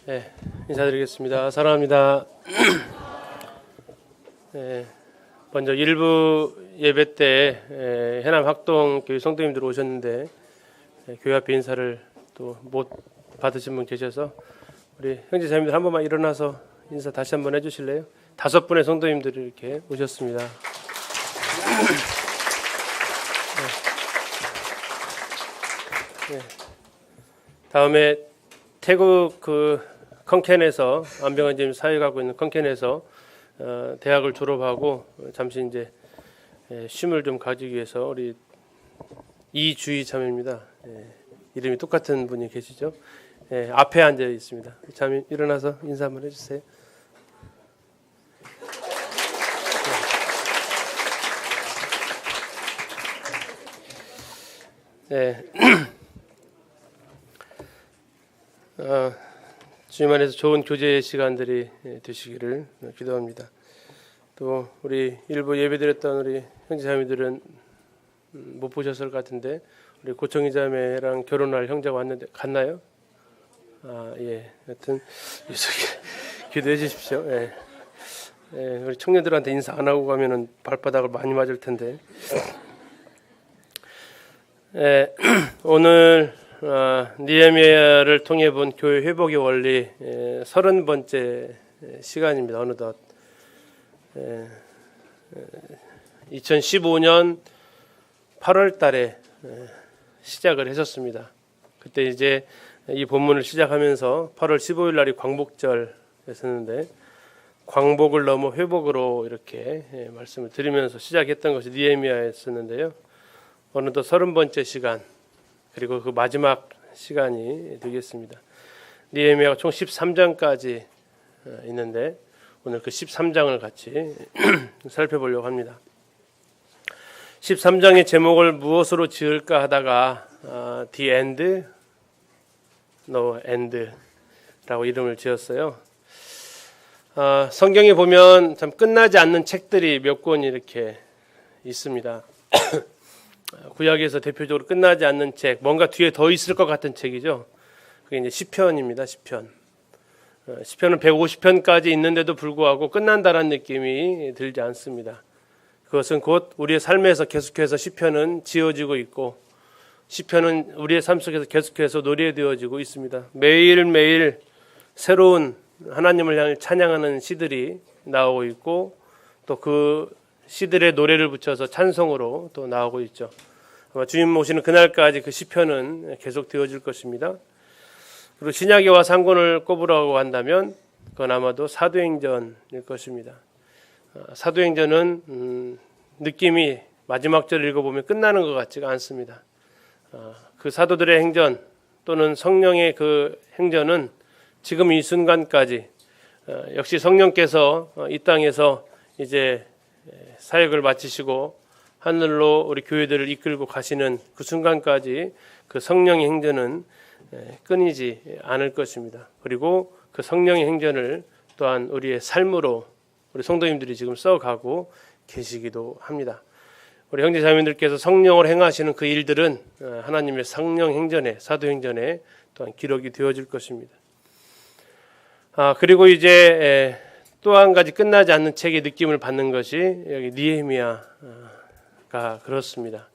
네, 인사드리겠습니다. 사랑합니다. 네, 먼저 일부 예배 때 해남 학동교회 성도님들 오셨는데 교회 앞에 인사를 또 못 받으신 분 계셔서 우리 형제자매들 한 번만 일어나서 인사 다시 한번 해주실래요? 5분의 성도님들이 이렇게 오셨습니다. 네. 다음에 태국 컨켄에서 안병환님 사역하고 있는 컨켄에서 대학을 졸업하고 잠시 이제 쉼을 좀 가지기 위해서 우리 이주희 자매입니다. 이름이 똑같은 분이 계시죠? 앞에 앉아 있습니다. 자매 일어나서 인사 한번 해주세요. 네. 주님 안에서 좋은 교제 시간들이 되시기를 기도합니다. 또 우리 일부 예배드렸던 우리 형제자매들은 못 보셨을 것 같은데 우리 고청희 자매랑 결혼할 형제가 왔는데 갔나요? 예. 여튼 기도해 주십시오. 예. 우리 청년들한테 인사 안 하고 가면은 발바닥을 많이 맞을 텐데. 오늘 느헤미야를 통해 본 교회 회복의 원리 30번째 시간입니다. 어느덧 2015년 8월 달에 시작을 했었습니다. 그때 이제 이 본문을 시작하면서 8월 15일 날이 광복절이었는데 광복을 넘어 회복으로 이렇게 말씀을 드리면서 시작했던 것이 느헤미야였었는데요. 어느덧 30번째 시간 그리고 그 마지막 시간이 되겠습니다. 느헤미야가 총 13장까지 있는데 오늘 그 13장을 같이 살펴보려고 합니다. 13장의 제목을 무엇으로 지을까 하다가 The End, No End라고 이름을 지었어요. 성경에 보면 참 끝나지 않는 책들이 몇 권 이렇게 있습니다. 구약에서 대표적으로 끝나지 않는 책, 뭔가 뒤에 더 있을 것 같은 책이죠. 그게 이제 시편입니다. 시편은 150편까지 있는데도 불구하고 끝난다라는 느낌이 들지 않습니다. 그것은 곧 우리의 삶에서 계속해서 시편은 지어지고 있고 시편은 우리의 삶 속에서 계속해서 노래되어지고 있습니다. 매일매일 새로운 하나님을 향해 찬양하는 시들이 나오고 있고 또 그 시들의 노래를 붙여서 찬송으로 또 나오고 있죠. 아마 주님 오시는 그날까지 그 시편은 계속 되어질 것입니다. 그리고 신약의와 상권을 꼽으라고 한다면 그건 아마도 사도행전일 것입니다. 사도행전은 느낌이 마지막 절을 읽어보면 끝나는 것 같지가 않습니다. 그 사도들의 행전 또는 성령의 그 행전은 지금 이 순간까지 역시 성령께서 이 땅에서 이제 사역을 마치시고 하늘로 우리 교회들을 이끌고 가시는 그 순간까지 그 성령의 행전은 끊이지 않을 것입니다. 그리고 그 성령의 행전을 또한 우리의 삶으로 우리 성도님들이 지금 써가고 계시기도 합니다. 우리 형제자매들께서 성령을 행하시는 그 일들은 하나님의 성령 행전에 사도행전에 또한 기록이 되어질 것입니다. 그리고 이제 또 한 가지 끝나지 않는 책의 느낌을 받는 것이 여기 느헤미야가 그렇습니다.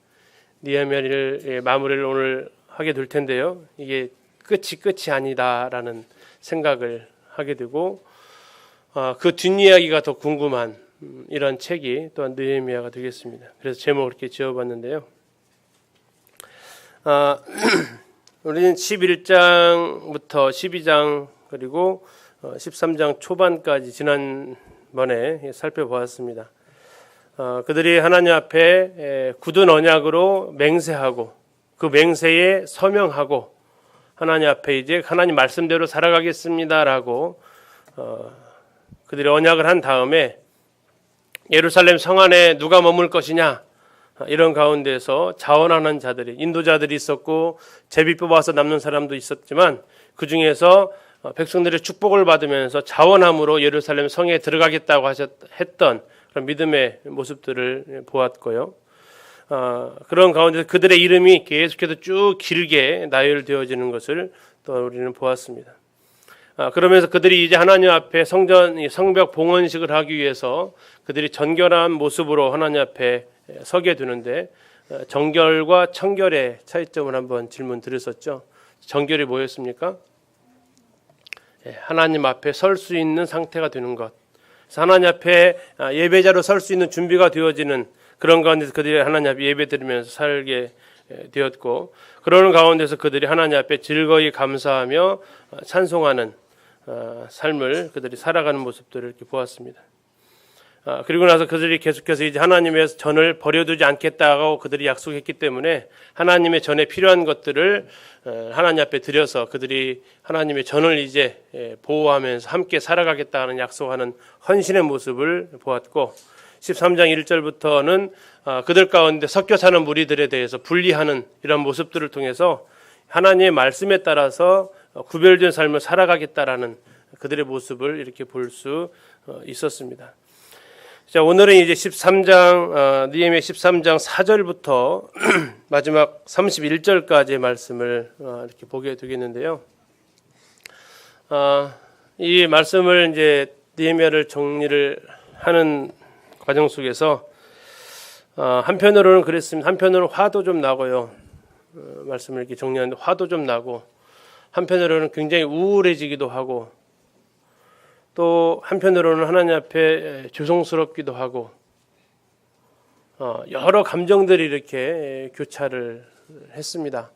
느헤미야를 마무리를 오늘 하게 될 텐데요. 이게 끝이 아니다라는 생각을 하게 되고 그 뒷이야기가 더 궁금한 이런 책이 또한 느헤미야가 되겠습니다. 그래서 제목을 이렇게 지어봤는데요. 우리는 11장부터 12장 그리고 13장 초반까지 지난번에 살펴보았습니다. 그들이 하나님 앞에 굳은 언약으로 맹세하고 그 맹세에 서명하고 하나님 앞에 이제 하나님 말씀대로 살아가겠습니다라고 그들이 언약을 한 다음에 예루살렘 성 안에 누가 머물 것이냐 이런 가운데서 자원하는 자들이 인도자들이 있었고 제비 뽑아서 남는 사람도 있었지만 그 중에서 백성들의 축복을 받으면서 자원함으로 예루살렘 성에 들어가겠다고 했던 그런 믿음의 모습들을 보았고요. 그런 가운데 그들의 이름이 계속해서 쭉 길게 나열되어지는 것을 또 우리는 보았습니다. 그러면서 그들이 이제 하나님 앞에 성벽 봉헌식을 하기 위해서 그들이 정결한 모습으로 하나님 앞에 서게 되는데, 정결과 청결의 차이점을 한번 질문 드렸었죠. 정결이 뭐였습니까? 하나님 앞에 설 수 있는 상태가 되는 것. 그래서 하나님 앞에 예배자로 설 수 있는 준비가 되어지는 그런 가운데서 그들이 하나님 앞에 예배드리면서 살게 되었고, 그러는 가운데서 그들이 하나님 앞에 즐거이 감사하며 찬송하는 삶을 그들이 살아가는 모습들을 이렇게 보았습니다. 그리고 나서 그들이 계속해서 이제 하나님의 전을 버려두지 않겠다고 그들이 약속했기 때문에 하나님의 전에 필요한 것들을 하나님 앞에 드려서 그들이 하나님의 전을 이제 보호하면서 함께 살아가겠다는 약속하는 헌신의 모습을 보았고, 13장 1절부터는 그들 가운데 섞여 사는 무리들에 대해서 분리하는 이런 모습들을 통해서 하나님의 말씀에 따라서 구별된 삶을 살아가겠다라는 그들의 모습을 이렇게 볼 수 있었습니다. 자, 오늘은 이제 13장, 느헤미야 13장 4절부터 마지막 31절까지의 말씀을 이렇게 보게 되겠는데요. 이 말씀을 이제 느헤미야를 정리를 하는 과정 속에서 한편으로는 그랬습니다. 한편으로는 화도 좀 나고요. 말씀을 이렇게 정리하는데 화도 좀 나고, 한편으로는 굉장히 우울해지기도 하고, 또 한편으로는 하나님 앞에 죄송스럽기도 하고, 여러 감정들이 이렇게 교차를 했습니다.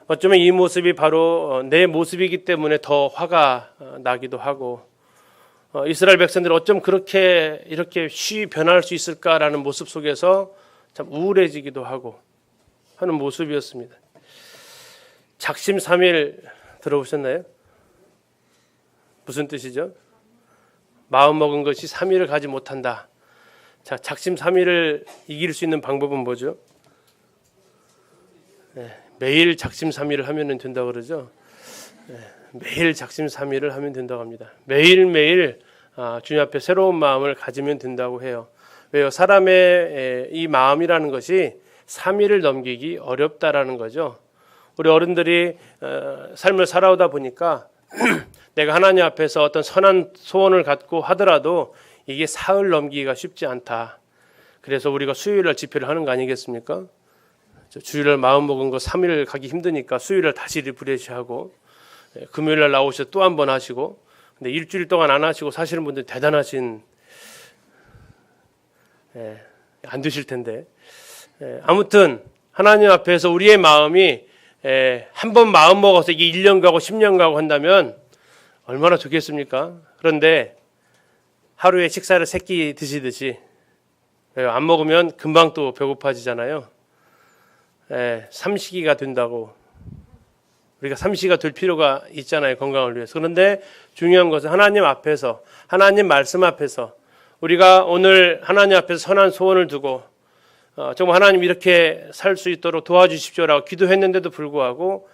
어쩌면 이 모습이 바로 내 모습이기 때문에 더 화가 나기도 하고, 이스라엘 백성들이 어쩜 그렇게 이렇게 쉬이 변할 수 있을까라는 모습 속에서 참 우울해지기도 하고 하는 모습이었습니다. 작심삼일 들어보셨나요? 무슨 뜻이죠? 마음 먹은 것이 3일을 가지 못한다. 자, 작심삼일을 이길 수 있는 방법은 뭐죠? 매일 작심삼일을 하면 된다고 그러죠. 매일 작심삼일을 하면 된다고 합니다. 매일매일 주님 앞에 새로운 마음을 가지면 된다고 해요. 왜요? 사람의 이 마음이라는 것이 3일을 넘기기 어렵다라는 거죠. 우리 어른들이 삶을 살아오다 보니까 내가 하나님 앞에서 어떤 선한 소원을 갖고 하더라도 이게 사흘 넘기기가 쉽지 않다. 그래서 우리가 수요일날 집회를 하는 거 아니겠습니까? 주일날 마음 먹은 거 3일 가기 힘드니까 수요일날 다시 리프레시하고, 금요일날 나오셔서 또 한 번 하시고, 근데 일주일 동안 안 하시고 사시는 분들 대단하신, 안 되실 텐데, 아무튼 하나님 앞에서 우리의 마음이 한 번 마음 먹어서 이게 1년 가고 10년 가고 한다면 얼마나 좋겠습니까? 그런데 하루에 식사를 3끼 드시듯이 안 먹으면 금방 또 배고파지잖아요. 삼시기가 된다고. 우리가 삼시가 될 필요가 있잖아요, 건강을 위해서. 그런데 중요한 것은 하나님 앞에서, 하나님 말씀 앞에서 우리가 오늘 하나님 앞에서 선한 소원을 두고 정말 하나님 이렇게 살 수 있도록 도와주십시오라고 기도했는데도 불구하고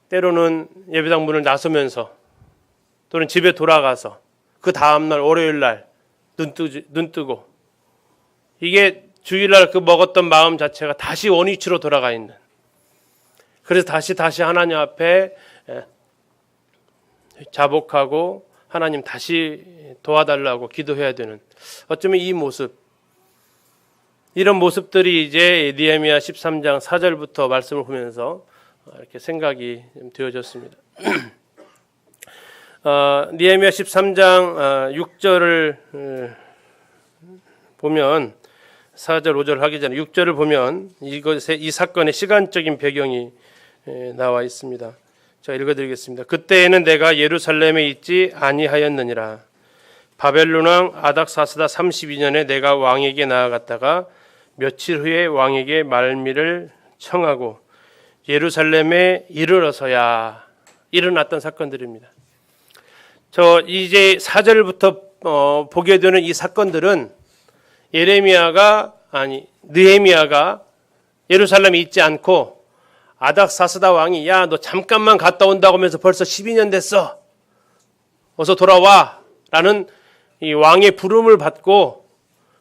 때로는 예배당 문을 나서면서 또는 집에 돌아가서 그 다음날 월요일날 눈 뜨고 이게 주일날 그 먹었던 마음 자체가 다시 원위치로 돌아가 있는, 그래서 다시 하나님 앞에 자복하고 하나님 다시 도와달라고 기도해야 되는, 어쩌면 이 모습, 이런 모습들이 이제 느헤미야 13장 4절부터 말씀을 보면서 이렇게 생각이 되어졌습니다. 느헤미야 13장 6절을 보면, 4절 5절 하기 전에 6절을 보면 이 사건의 시간적인 배경이 나와 있습니다. 제가 읽어드리겠습니다. 그때에는 내가 예루살렘에 있지 아니하였느니라. 바벨론 왕 아닥사스다 32년에 내가 왕에게 나아갔다가 며칠 후에 왕에게 말미를 청하고 예루살렘에 이르러서야. 일어났던 사건들입니다. 저 이제 4절부터 보게 되는 이 사건들은 느헤미야가 예루살렘에 있지 않고 아닥사스다 왕이 야, 너 잠깐만 갔다 온다고 하면서 벌써 12년 됐어. 어서 돌아와. 라는 이 왕의 부름을 받고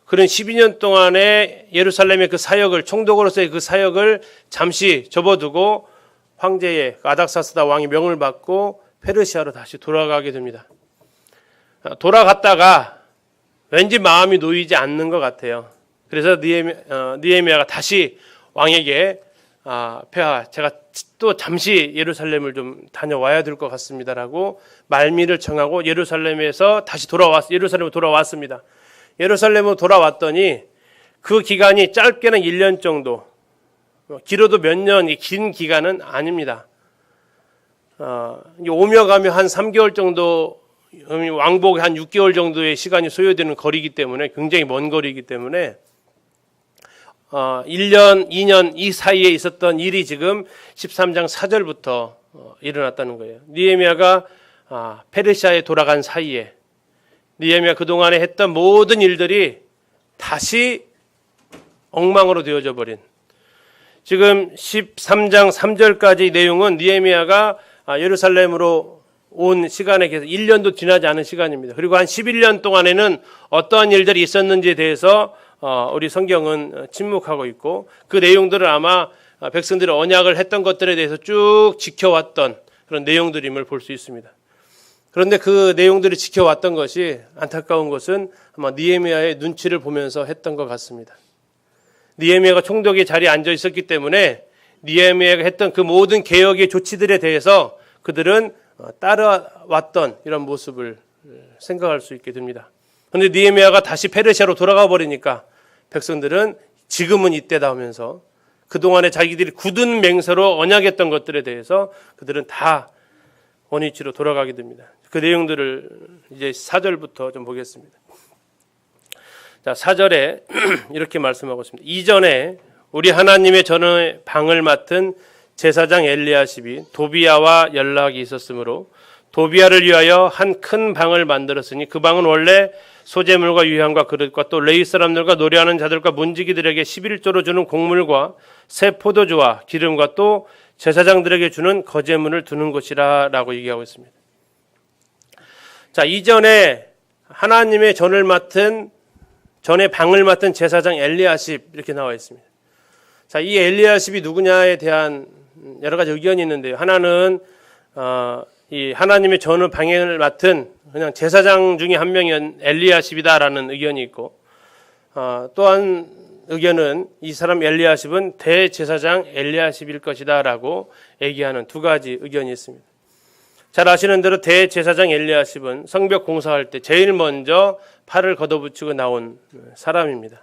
그런 12년 동안의 예루살렘의 그 사역을, 총독으로서의 그 사역을 잠시 접어두고 황제의 아닥사스다 왕의 명을 받고 페르시아로 다시 돌아가게 됩니다. 돌아갔다가 왠지 마음이 놓이지 않는 것 같아요. 그래서 느헤미야가 다시 왕에게 폐하, 제가 또 잠시 예루살렘을 좀 다녀와야 될 것 같습니다라고 말미를 정하고 예루살렘으로 돌아왔습니다. 예루살렘으로 돌아왔더니 그 기간이 짧게는 1년 정도, 길어도 몇 년, 긴 기간은 아닙니다. 오며 가며 한 3개월 정도, 왕복에 한 6개월 정도의 시간이 소요되는 거리이기 때문에, 굉장히 먼 거리이기 때문에 1년, 2년 이 사이에 있었던 일이 지금 13장 4절부터 일어났다는 거예요. 느헤미야가 페르시아에 돌아간 사이에 느헤미야 그동안에 했던 모든 일들이 다시 엉망으로 되어져 버린, 지금 13장 3절까지 내용은 느헤미야가 예루살렘으로 온 시간에 계속 1년도 지나지 않은 시간입니다. 그리고 한 11년 동안에는 어떠한 일들이 있었는지에 대해서 우리 성경은 침묵하고 있고, 그 내용들을 아마 백성들이 언약을 했던 것들에 대해서 쭉 지켜왔던 그런 내용들임을 볼 수 있습니다. 그런데 그 내용들이 지켜왔던 것이, 안타까운 것은 아마 느헤미야의 눈치를 보면서 했던 것 같습니다. 느헤미야가 총독의 자리에 앉아 있었기 때문에 느헤미야가 했던 그 모든 개혁의 조치들에 대해서 그들은 따라왔던 이런 모습을 생각할 수 있게 됩니다. 그런데 느헤미야가 다시 페르시아로 돌아가 버리니까 백성들은 지금은 이때다 하면서 그동안에 자기들이 굳은 맹세로 언약했던 것들에 대해서 그들은 다 원위치로 돌아가게 됩니다. 그 내용들을 이제 4절부터 좀 보겠습니다. 자, 4절에 이렇게 말씀하고 있습니다. 이전에 우리 하나님의 전의 방을 맡은 제사장 엘리야십이 도비야와 연락이 있었으므로 도비야를 위하여 한 큰 방을 만들었으니 그 방은 원래 소재물과 유향과 그릇과 또 레위 사람들과 노래하는 자들과 문지기들에게 11조로 주는 곡물과 새 포도주와 기름과 또 제사장들에게 주는 거제물을 두는 곳이라 라고 얘기하고 있습니다. 자, 이전에 하나님의 전의 방을 맡은 제사장 엘리야십 이렇게 나와 있습니다. 자, 이 엘리야십이 누구냐에 대한 여러 가지 의견이 있는데요. 하나는 이 하나님의 전의 방을 맡은 그냥 제사장 중에 한 명인 엘리야십이다라는 의견이 있고, 또한 의견은 이 사람 엘리야십은 대제사장 엘리야십일 것이다라고 얘기하는 두 가지 의견이 있습니다. 잘 아시는 대로 대제사장 엘리야십은 성벽 공사할 때 제일 먼저 팔을 걷어붙이고 나온 사람입니다.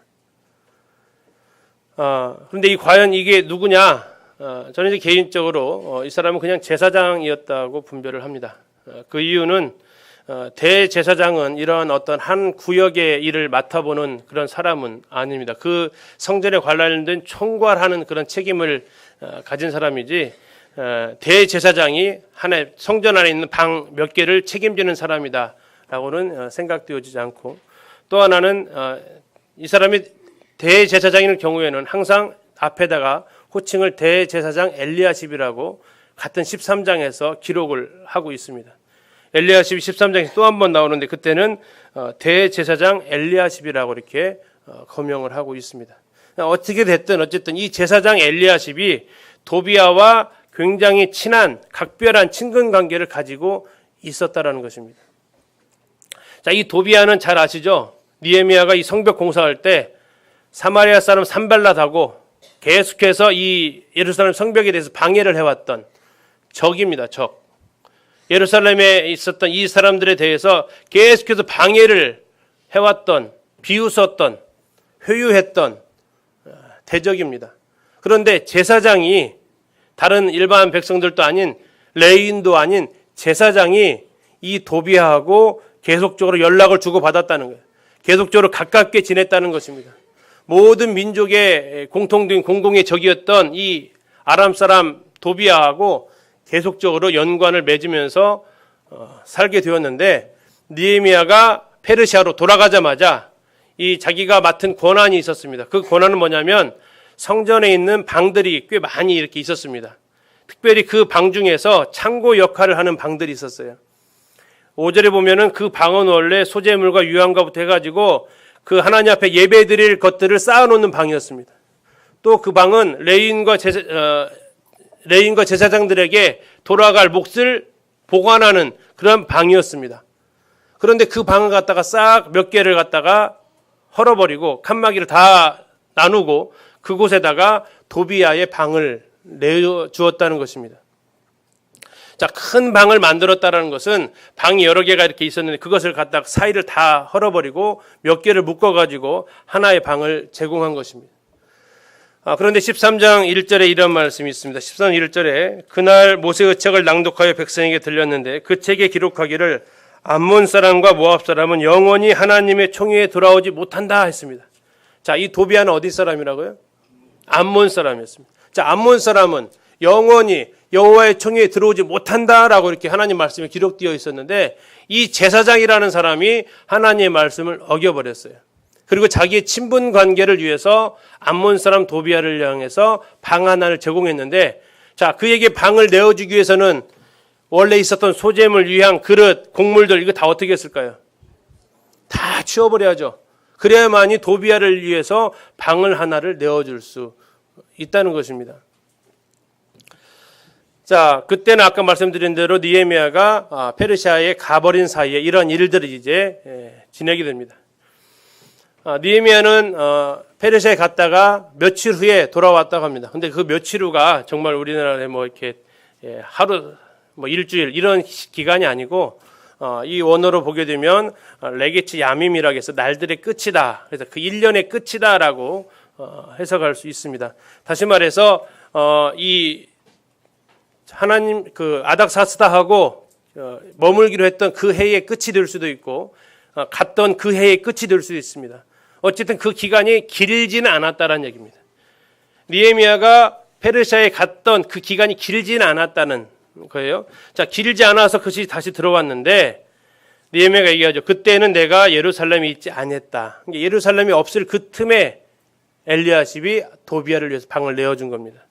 그런데 과연 이게 누구냐? 저는 이제 개인적으로 이 사람은 그냥 제사장이었다고 분별을 합니다. 그 이유는 대제사장은 이러한 어떤 한 구역의 일을 맡아보는 그런 사람은 아닙니다. 그 성전에 관련된 총괄하는 그런 책임을 가진 사람이지, 대제사장이 하나의 성전 안에 있는 방 몇 개를 책임지는 사람이다라고는 생각되어지지 않고, 또 하나는 이 사람이 대제사장인 경우에는 항상 앞에다가 호칭을 대제사장 엘리야십이라고 같은 13장에서 기록을 하고 있습니다. 엘리야십이 13장에서 또 한 번 나오는데 그때는 대제사장 엘리야십이라고 이렇게 거명을 하고 있습니다. 어떻게 됐든 어쨌든 이 제사장 엘리야십이 도비야와 굉장히 친한 각별한 친근 관계를 가지고 있었다라는 것입니다. 자, 이 도비야는 잘 아시죠? 느헤미야가 이 성벽 공사할 때 사마리아 사람 산발랏하고 계속해서 이 예루살렘 성벽에 대해서 방해를 해왔던 적입니다. 적. 예루살렘에 있었던 이 사람들에 대해서 계속해서 방해를 해왔던, 비웃었던, 회유했던 대적입니다. 그런데 제사장이, 다른 일반 백성들도 아닌, 레위인도 아닌 제사장이 이 도비야하고 계속적으로 연락을 주고받았다는 거예요. 계속적으로 가깝게 지냈다는 것입니다. 모든 민족의 공통된 공공의 적이었던 이 아람 사람 도비야하고 계속적으로 연관을 맺으면서 살게 되었는데, 느헤미야가 페르시아로 돌아가자마자 이 자기가 맡은 권한이 있었습니다. 그 권한은 뭐냐면 성전에 있는 방들이 꽤 많이 이렇게 있었습니다. 특별히 그 방 중에서 창고 역할을 하는 방들이 있었어요. 5절에 보면은 그 방은 원래 소재물과 유향과부터 해가지고 그 하나님 앞에 예배 드릴 것들을 쌓아놓는 방이었습니다. 또 그 방은 레위인과 제사장들에게 돌아갈 몫을 보관하는 그런 방이었습니다. 그런데 그 방을 갖다가 싹 몇 개를 갖다가 헐어버리고 칸막이를 다 나누고 그곳에다가 도비아의 방을 내주었다는 것입니다. 자, 큰 방을 만들었다는 것은 방이 여러 개가 이렇게 있었는데 그것을 갖다가 사이를 다 헐어버리고 몇 개를 묶어가지고 하나의 방을 제공한 것입니다. 그런데 13장 1절에 이런 말씀이 있습니다. 13장 1절에 그날 모세의 책을 낭독하여 백성에게 들렸는데 그 책에 기록하기를 암몬 사람과 모압 사람은 영원히 하나님의 총회에 돌아오지 못한다 했습니다. 자, 이 도비아는 어디 사람이라고요? 암몬 사람이었습니다. 자, 암몬 사람은 영원히 여호와의 총회에 들어오지 못한다라고 이렇게 하나님 말씀에 기록되어 있었는데 이 제사장이라는 사람이 하나님의 말씀을 어겨버렸어요. 그리고 자기의 친분 관계를 위해서 암몬 사람 도비아를 향해서 방 하나를 제공했는데 자, 그에게 방을 내어주기 위해서는 원래 있었던 소재물, 위향, 그릇, 곡물들 이거 다 어떻게 했을까요? 다 치워버려야죠. 그래야만이 도비아를 위해서 방을 하나를 내어줄 수 있다는 것입니다. 자, 그때는 아까 말씀드린 대로 느헤미야가 페르시아에 가버린 사이에 이런 일들이 이제 진행이 됩니다. 느헤미야는 페르시아에 갔다가 며칠 후에 돌아왔다고 합니다. 근데 그 며칠 후가 정말 우리나라에 뭐 이렇게 하루, 뭐 일주일 이런 기간이 아니고 이 원어로 보게 되면 레게츠 야밈이라고 해서 날들의 끝이다. 그래서 그 1년의 끝이다라고 해석할 수 있습니다. 다시 말해서 이 하나님 그 아닥사스다하고 머물기로 했던 그 해의 끝이 될 수도 있고 갔던 그 해의 끝이 될 수도 있습니다. 어쨌든 그 기간이 길지는 않았다는 얘기입니다. 느헤미야가 페르시아에 갔던 그 기간이 길지는 않았다는 거예요. 자, 길지 않아서 그것이 다시 들어왔는데 느헤미야가 얘기하죠. 그때는 내가 예루살렘에 있지 않았다. 예루살렘이 없을 그 틈에 엘리야십이 도비아를 위해서 방을 내어준 겁니다.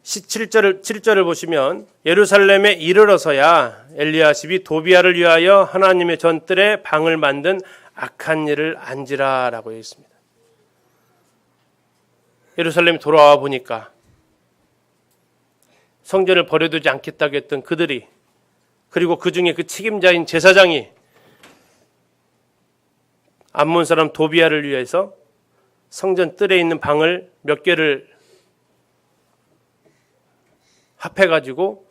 7절을 보시면 예루살렘에 이르러서야 엘리야십이 도비아를 위하여 하나님의 전뜰에 방을 만든 악한 일을 안지라라고 되어 있습니다. 예루살렘에 돌아와 보니까 성전을 버려두지 않겠다고 했던 그들이 그리고 그 중에 그 책임자인 제사장이 암몬 사람 도비아를 위해서 성전 뜰에 있는 방을 몇 개를 합해가지고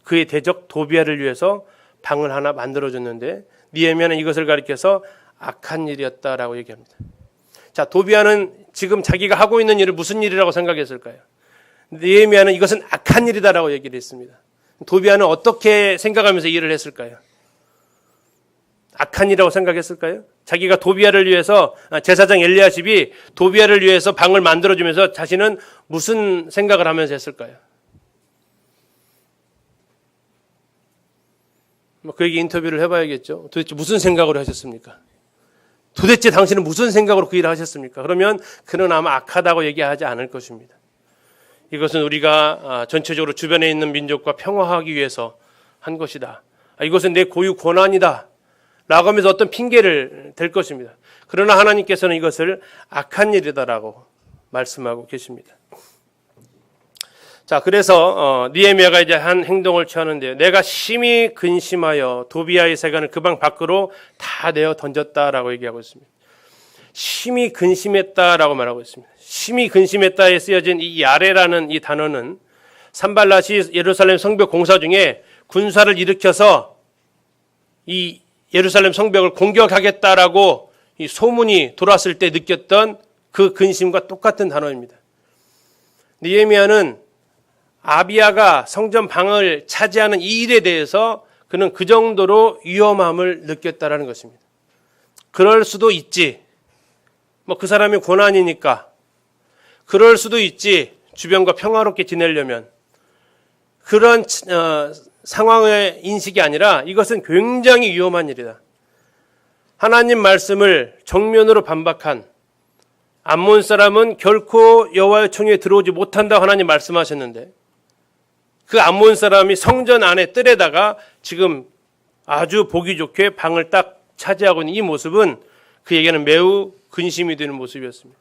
그의 대적 도비아를 위해서 방을 하나 만들어줬는데 느헤미야는 이것을 가리켜서 악한 일이었다라고 얘기합니다. 자, 도비아는 지금 자기가 하고 있는 일을 무슨 일이라고 생각했을까요? 느헤미야는 이것은 악한 일이다라고 얘기를 했습니다. 도비아는 어떻게 생각하면서 일을 했을까요? 악한 일이라고 생각했을까요? 자기가 도비아를 위해서 제사장 엘리야십이 도비아를 위해서 방을 만들어주면서 자신은 무슨 생각을 하면서 했을까요? 그에게 인터뷰를 해봐야겠죠. 도대체 무슨 생각으로 하셨습니까? 도대체 당신은 무슨 생각으로 그 일을 하셨습니까? 그러면 그는 아마 악하다고 얘기하지 않을 것입니다. 이것은 우리가 전체적으로 주변에 있는 민족과 평화하기 위해서 한 것이다. 이것은 내 고유 권한이다. 라고 하면서 어떤 핑계를 댈 것입니다. 그러나 하나님께서는 이것을 악한 일이다라고 말씀하고 계십니다. 자, 그래서 느헤미야가 이제 한 행동을 취하는데요. 내가 심히 근심하여 도비아의 세관을 그 방 밖으로 다 내어 던졌다라고 얘기하고 있습니다. 심히 근심했다라고 말하고 있습니다. 심히 근심했다에 쓰여진 이 야레라는 이 단어는 산발랏이 예루살렘 성벽 공사 중에 군사를 일으켜서 이 예루살렘 성벽을 공격하겠다라고 이 소문이 돌았을 때 느꼈던 그 근심과 똑같은 단어입니다. 느헤미야는 아비야가 성전 방을 차지하는 이 일에 대해서 그는 그 정도로 위험함을 느꼈다라는 것입니다. 그럴 수도 있지. 뭐 그 사람의 고난이니까. 그럴 수도 있지. 주변과 평화롭게 지내려면. 그런 상황의 인식이 아니라 이것은 굉장히 위험한 일이다. 하나님 말씀을 정면으로 반박한 암몬 사람은 결코 여호와의 총회에 들어오지 못한다고 하나님 말씀하셨는데 그 암몬 사람이 성전 안에 뜰에다가 지금 아주 보기 좋게 방을 딱 차지하고 있는 이 모습은 그에게는 매우 근심이 되는 모습이었습니다.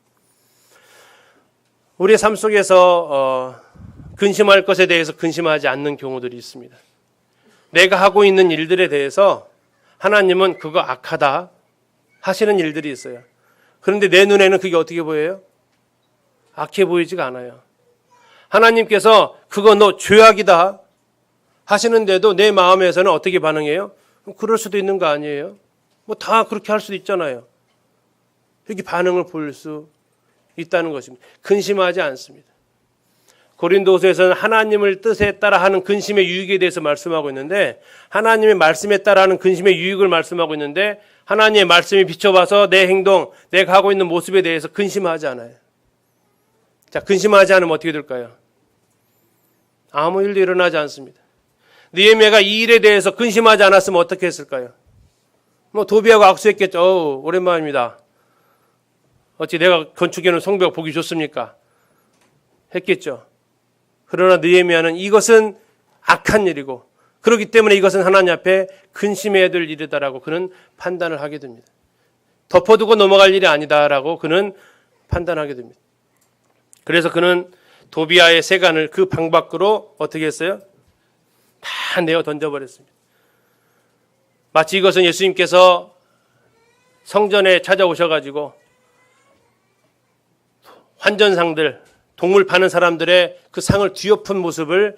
우리의 삶 속에서 근심할 것에 대해서 근심하지 않는 경우들이 있습니다. 내가 하고 있는 일들에 대해서 하나님은 그거 악하다 하시는 일들이 있어요. 그런데 내 눈에는 그게 어떻게 보여요? 악해 보이지가 않아요. 하나님께서 그거 너 죄악이다 하시는데도 내 마음에서는 어떻게 반응해요? 그럴 수도 있는 거 아니에요? 뭐 다 그렇게 할 수도 있잖아요. 이렇게 반응을 보일 수 있다는 것입니다. 근심하지 않습니다. 고린도서에서는 하나님을 뜻에 따라 하는 근심의 유익에 대해서 말씀하고 있는데, 하나님의 말씀에 따라 하는 근심의 유익을 말씀하고 있는데, 하나님의 말씀이 비춰봐서 내 행동, 내가 하고 있는 모습에 대해서 근심하지 않아요. 자, 근심하지 않으면 어떻게 될까요? 아무 일도 일어나지 않습니다. 느헤미야가 이 일에 대해서 근심하지 않았으면 어떻게 했을까요? 뭐 도비하고 악수했겠죠. 오랜만입니다. 어찌 내가 건축해놓은 성벽 보기 좋습니까? 했겠죠. 그러나 느헤미야는 이것은 악한 일이고, 그렇기 때문에 이것은 하나님 앞에 근심해야 될 일이다라고 그는 판단을 하게 됩니다. 덮어두고 넘어갈 일이 아니다라고 그는 판단하게 됩니다. 그래서 그는 도비아의 세간을 그 방 밖으로 어떻게 했어요? 다 내어 던져버렸습니다. 마치 이것은 예수님께서 성전에 찾아오셔가지고 환전상들, 동물 파는 사람들의 그 상을 뒤엎은 모습을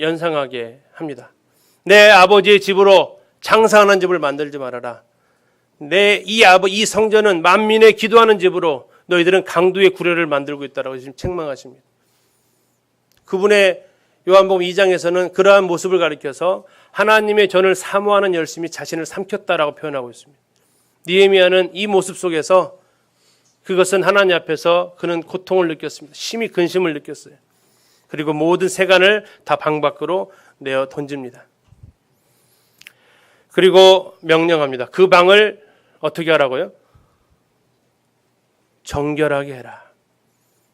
연상하게 합니다. 내 아버지의 집으로 장사하는 집을 만들지 말아라. 이 성전은 만민의 기도하는 집으로 너희들은 강도의 구례를 만들고 있다라고 지금 책망하십니다. 그분의 요한복음 2장에서는 그러한 모습을 가리켜서 하나님의 전을 사모하는 열심이 자신을 삼켰다라고 표현하고 있습니다. 느헤미야는 이 모습 속에서 그것은 하나님 앞에서 그는 고통을 느꼈습니다. 심히 근심을 느꼈어요. 그리고 모든 세간을 다 방 밖으로 내어 던집니다. 그리고 명령합니다. 그 방을 어떻게 하라고요? 정결하게 해라.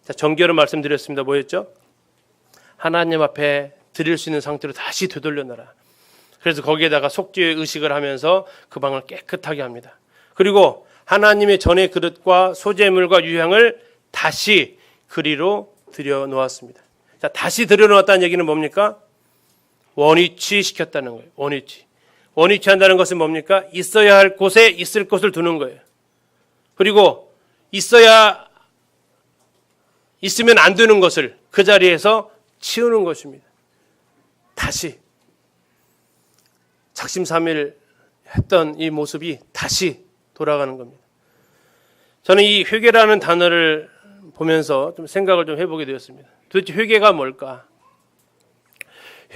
자, 정결은 말씀드렸습니다. 뭐였죠? 하나님 앞에 드릴 수 있는 상태로 다시 되돌려놔라. 그래서 거기에다가 속죄의 의식을 하면서 그 방을 깨끗하게 합니다. 그리고 하나님의 전의 그릇과 소재물과 유향을 다시 그리로 들여놓았습니다. 자, 다시 들여놓았다는 얘기는 뭡니까? 원위치 시켰다는 거예요. 원위치 한다는 것은 뭡니까? 있어야 할 곳에 있을 곳을 두는 거예요. 그리고 있으면 안 되는 것을 그 자리에서 치우는 것입니다. 다시 작심삼일 했던 이 모습이 다시 돌아가는 겁니다. 저는 이 회개라는 단어를 보면서 좀 생각을 좀 해보게 되었습니다. 도대체 회개가 뭘까?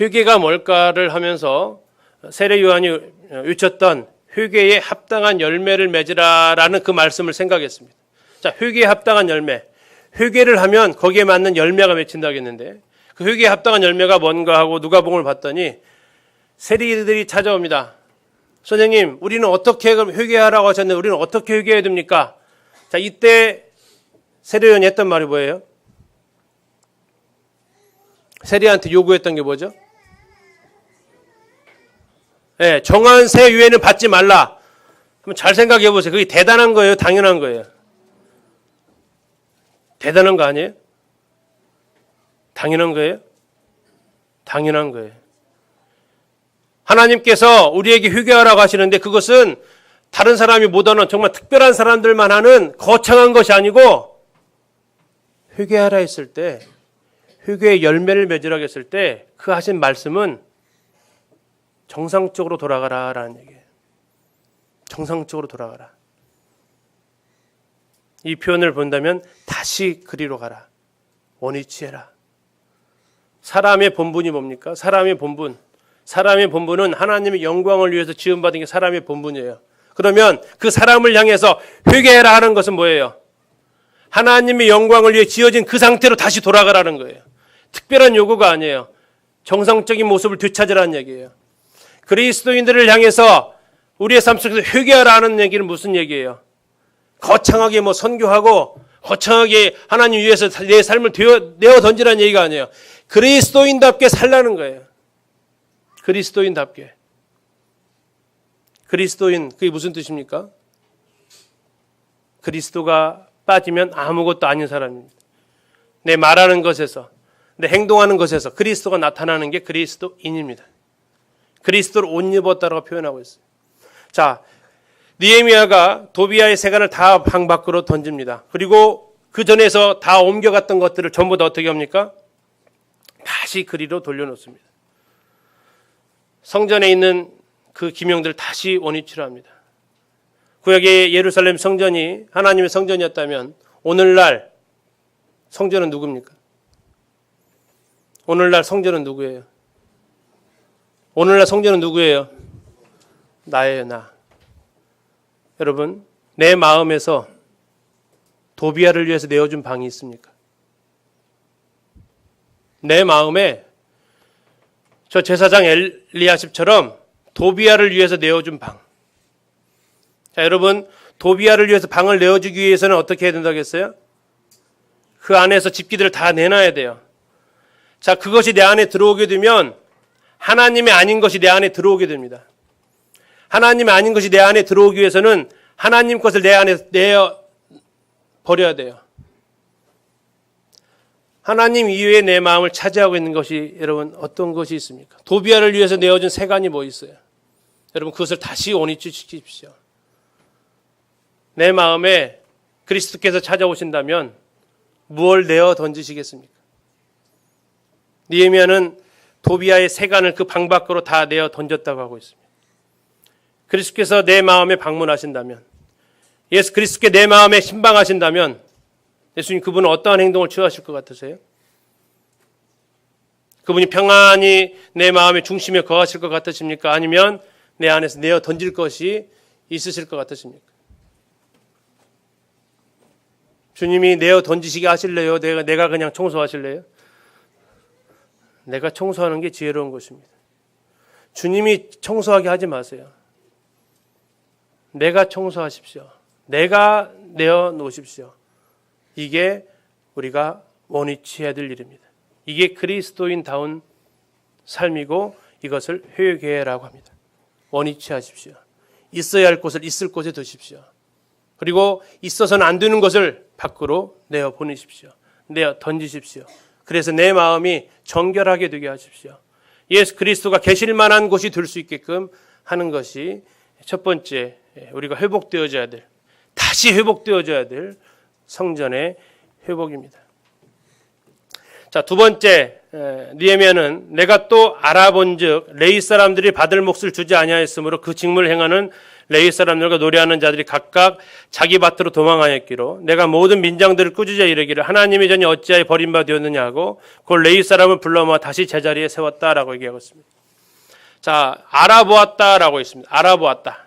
회개가 뭘까를 하면서 세례 요한이 외쳤던 회개에 합당한 열매를 맺으라라는 그 말씀을 생각했습니다. 자, 회개에 합당한 열매. 회개를 하면 거기에 맞는 열매가 맺힌다고 했는데, 그 회개에 합당한 열매가 뭔가 하고 누가복음을 봤더니 세리들이 찾아옵니다. 선생님, 우리는 어떻게 회개하라고 하셨는데 우리는 어떻게 회개해야 됩니까? 자, 이때 세례요한이 했던 말이 뭐예요? 세리한테 요구했던 게 뭐죠? 네, 정한 세 유예는 받지 말라. 그럼 잘 생각해 보세요. 그게 대단한 거예요? 당연한 거예요? 대단한 거 아니에요? 당연한 거예요? 당연한 거예요. 하나님께서 우리에게 회개하라고 하시는데 그것은 다른 사람이 못하는 정말 특별한 사람들만 하는 거창한 것이 아니고, 회개하라 했을 때, 회개의 열매를 맺으라고 했을 때 그 하신 말씀은 정상적으로 돌아가라라는 얘기예요. 정상적으로 돌아가라. 이 표현을 본다면 다시 그리로 가라. 원위치해라. 사람의 본분이 뭡니까? 사람의 본분은 하나님의 영광을 위해서 지음받은 게 사람의 본분이에요. 그러면 그 사람을 향해서 회개해라 하는 것은 뭐예요? 하나님의 영광을 위해 지어진 그 상태로 다시 돌아가라는 거예요. 특별한 요구가 아니에요. 정상적인 모습을 되찾으라는 얘기예요. 그리스도인들을 향해서 우리의 삶 속에서 회개하라 하는 얘기는 무슨 얘기예요? 거창하게 선교하고 거창하게 하나님 위해서 내 삶을 내어 던지라는 얘기가 아니에요. 그리스도인답게 살라는 거예요. 그리스도인답게. 그리스도인, 그게 무슨 뜻입니까? 그리스도가 빠지면 아무것도 아닌 사람입니다. 내 말하는 것에서, 내 행동하는 것에서 그리스도가 나타나는 게 그리스도인입니다. 그리스도를 옷 입었다라고 표현하고 있어요. 자, 느헤미야가 도비아의 세관을 다 방 밖으로 던집니다. 그리고 그 전에서 다 옮겨갔던 것들을 전부 다 어떻게 합니까? 다시 그리로 돌려놓습니다. 성전에 있는 그 기명들을 다시 원위치로 합니다. 구약의 예루살렘 성전이 하나님의 성전이었다면 오늘날 성전은 누굽니까? 오늘날 성전은 누구예요? 오늘날 성전은 누구예요? 나예요, 나. 여러분, 내 마음에서 도비아를 위해서 내어준 방이 있습니까? 내 마음에 저 제사장 엘리야십처럼 도비아를 위해서 내어준 방. 자, 여러분, 도비아를 위해서 방을 내어주기 위해서는 어떻게 해야 된다고 했어요? 그 안에서 집기들을 다 내놔야 돼요. 자, 그것이 내 안에 들어오게 되면 하나님이 아닌 것이 내 안에 들어오게 됩니다. 하나님이 아닌 것이 내 안에 들어오기 위해서는 하나님 것을 내 안에 내어 버려야 돼요. 하나님 이외에 내 마음을 차지하고 있는 것이 여러분 어떤 것이 있습니까? 도비아를 위해서 내어준 세간이 뭐 있어요? 여러분 그것을 다시 원위치 시키십시오. 내 마음에 그리스도께서 찾아오신다면 무엇을 내어 던지시겠습니까? 느헤미야는 도비아의 세간을 그 방 밖으로 다 내어 던졌다고 하고 있습니다. 그리스도께서 내 마음에 방문하신다면, 예수 그리스도께 내 마음에 신방하신다면 예수님 그분은 어떠한 행동을 취하실 것 같으세요? 그분이 평안히 내 마음의 중심에 거하실 것 같으십니까? 아니면 내 안에서 내어 던질 것이 있으실 것 같으십니까? 주님이 내어 던지시게 하실래요? 내가 그냥 청소하실래요? 내가 청소하는 게 지혜로운 것입니다. 주님이 청소하게 하지 마세요. 내가 청소하십시오. 내가 내어 놓으십시오. 이게 우리가 원위치해야 될 일입니다. 이게 그리스도인다운 삶이고 이것을 회개라고 합니다. 원위치하십시오. 있어야 할 곳을 있을 곳에 두십시오. 그리고 있어서는 안 되는 것을 밖으로 내어 보내십시오. 내어 던지십시오. 그래서 내 마음이 정결하게 되게 하십시오. 예수 그리스도가 계실 만한 곳이 될 수 있게끔 하는 것이 첫 번째 우리가 회복되어져야 될, 다시 회복되어져야 될 성전의 회복입니다. 자, 두 번째, 느헤미야는 내가 또 알아본즉 레위 사람들이 받을 몫을 주지 아니하였으므로 그 직무를 행하는 레위 사람들과 노래하는 자들이 각각 자기 밭으로 도망하였기로 내가 모든 민장들을 꾸짖어 이르기를 하나님의 전이 어찌하여 버림받았느냐 하고 그 레위 사람을 불러 모아 다시 제자리에 세웠다라고 얘기하고 있습니다. 자, 알아보았다라고 있습니다. 알아보았다.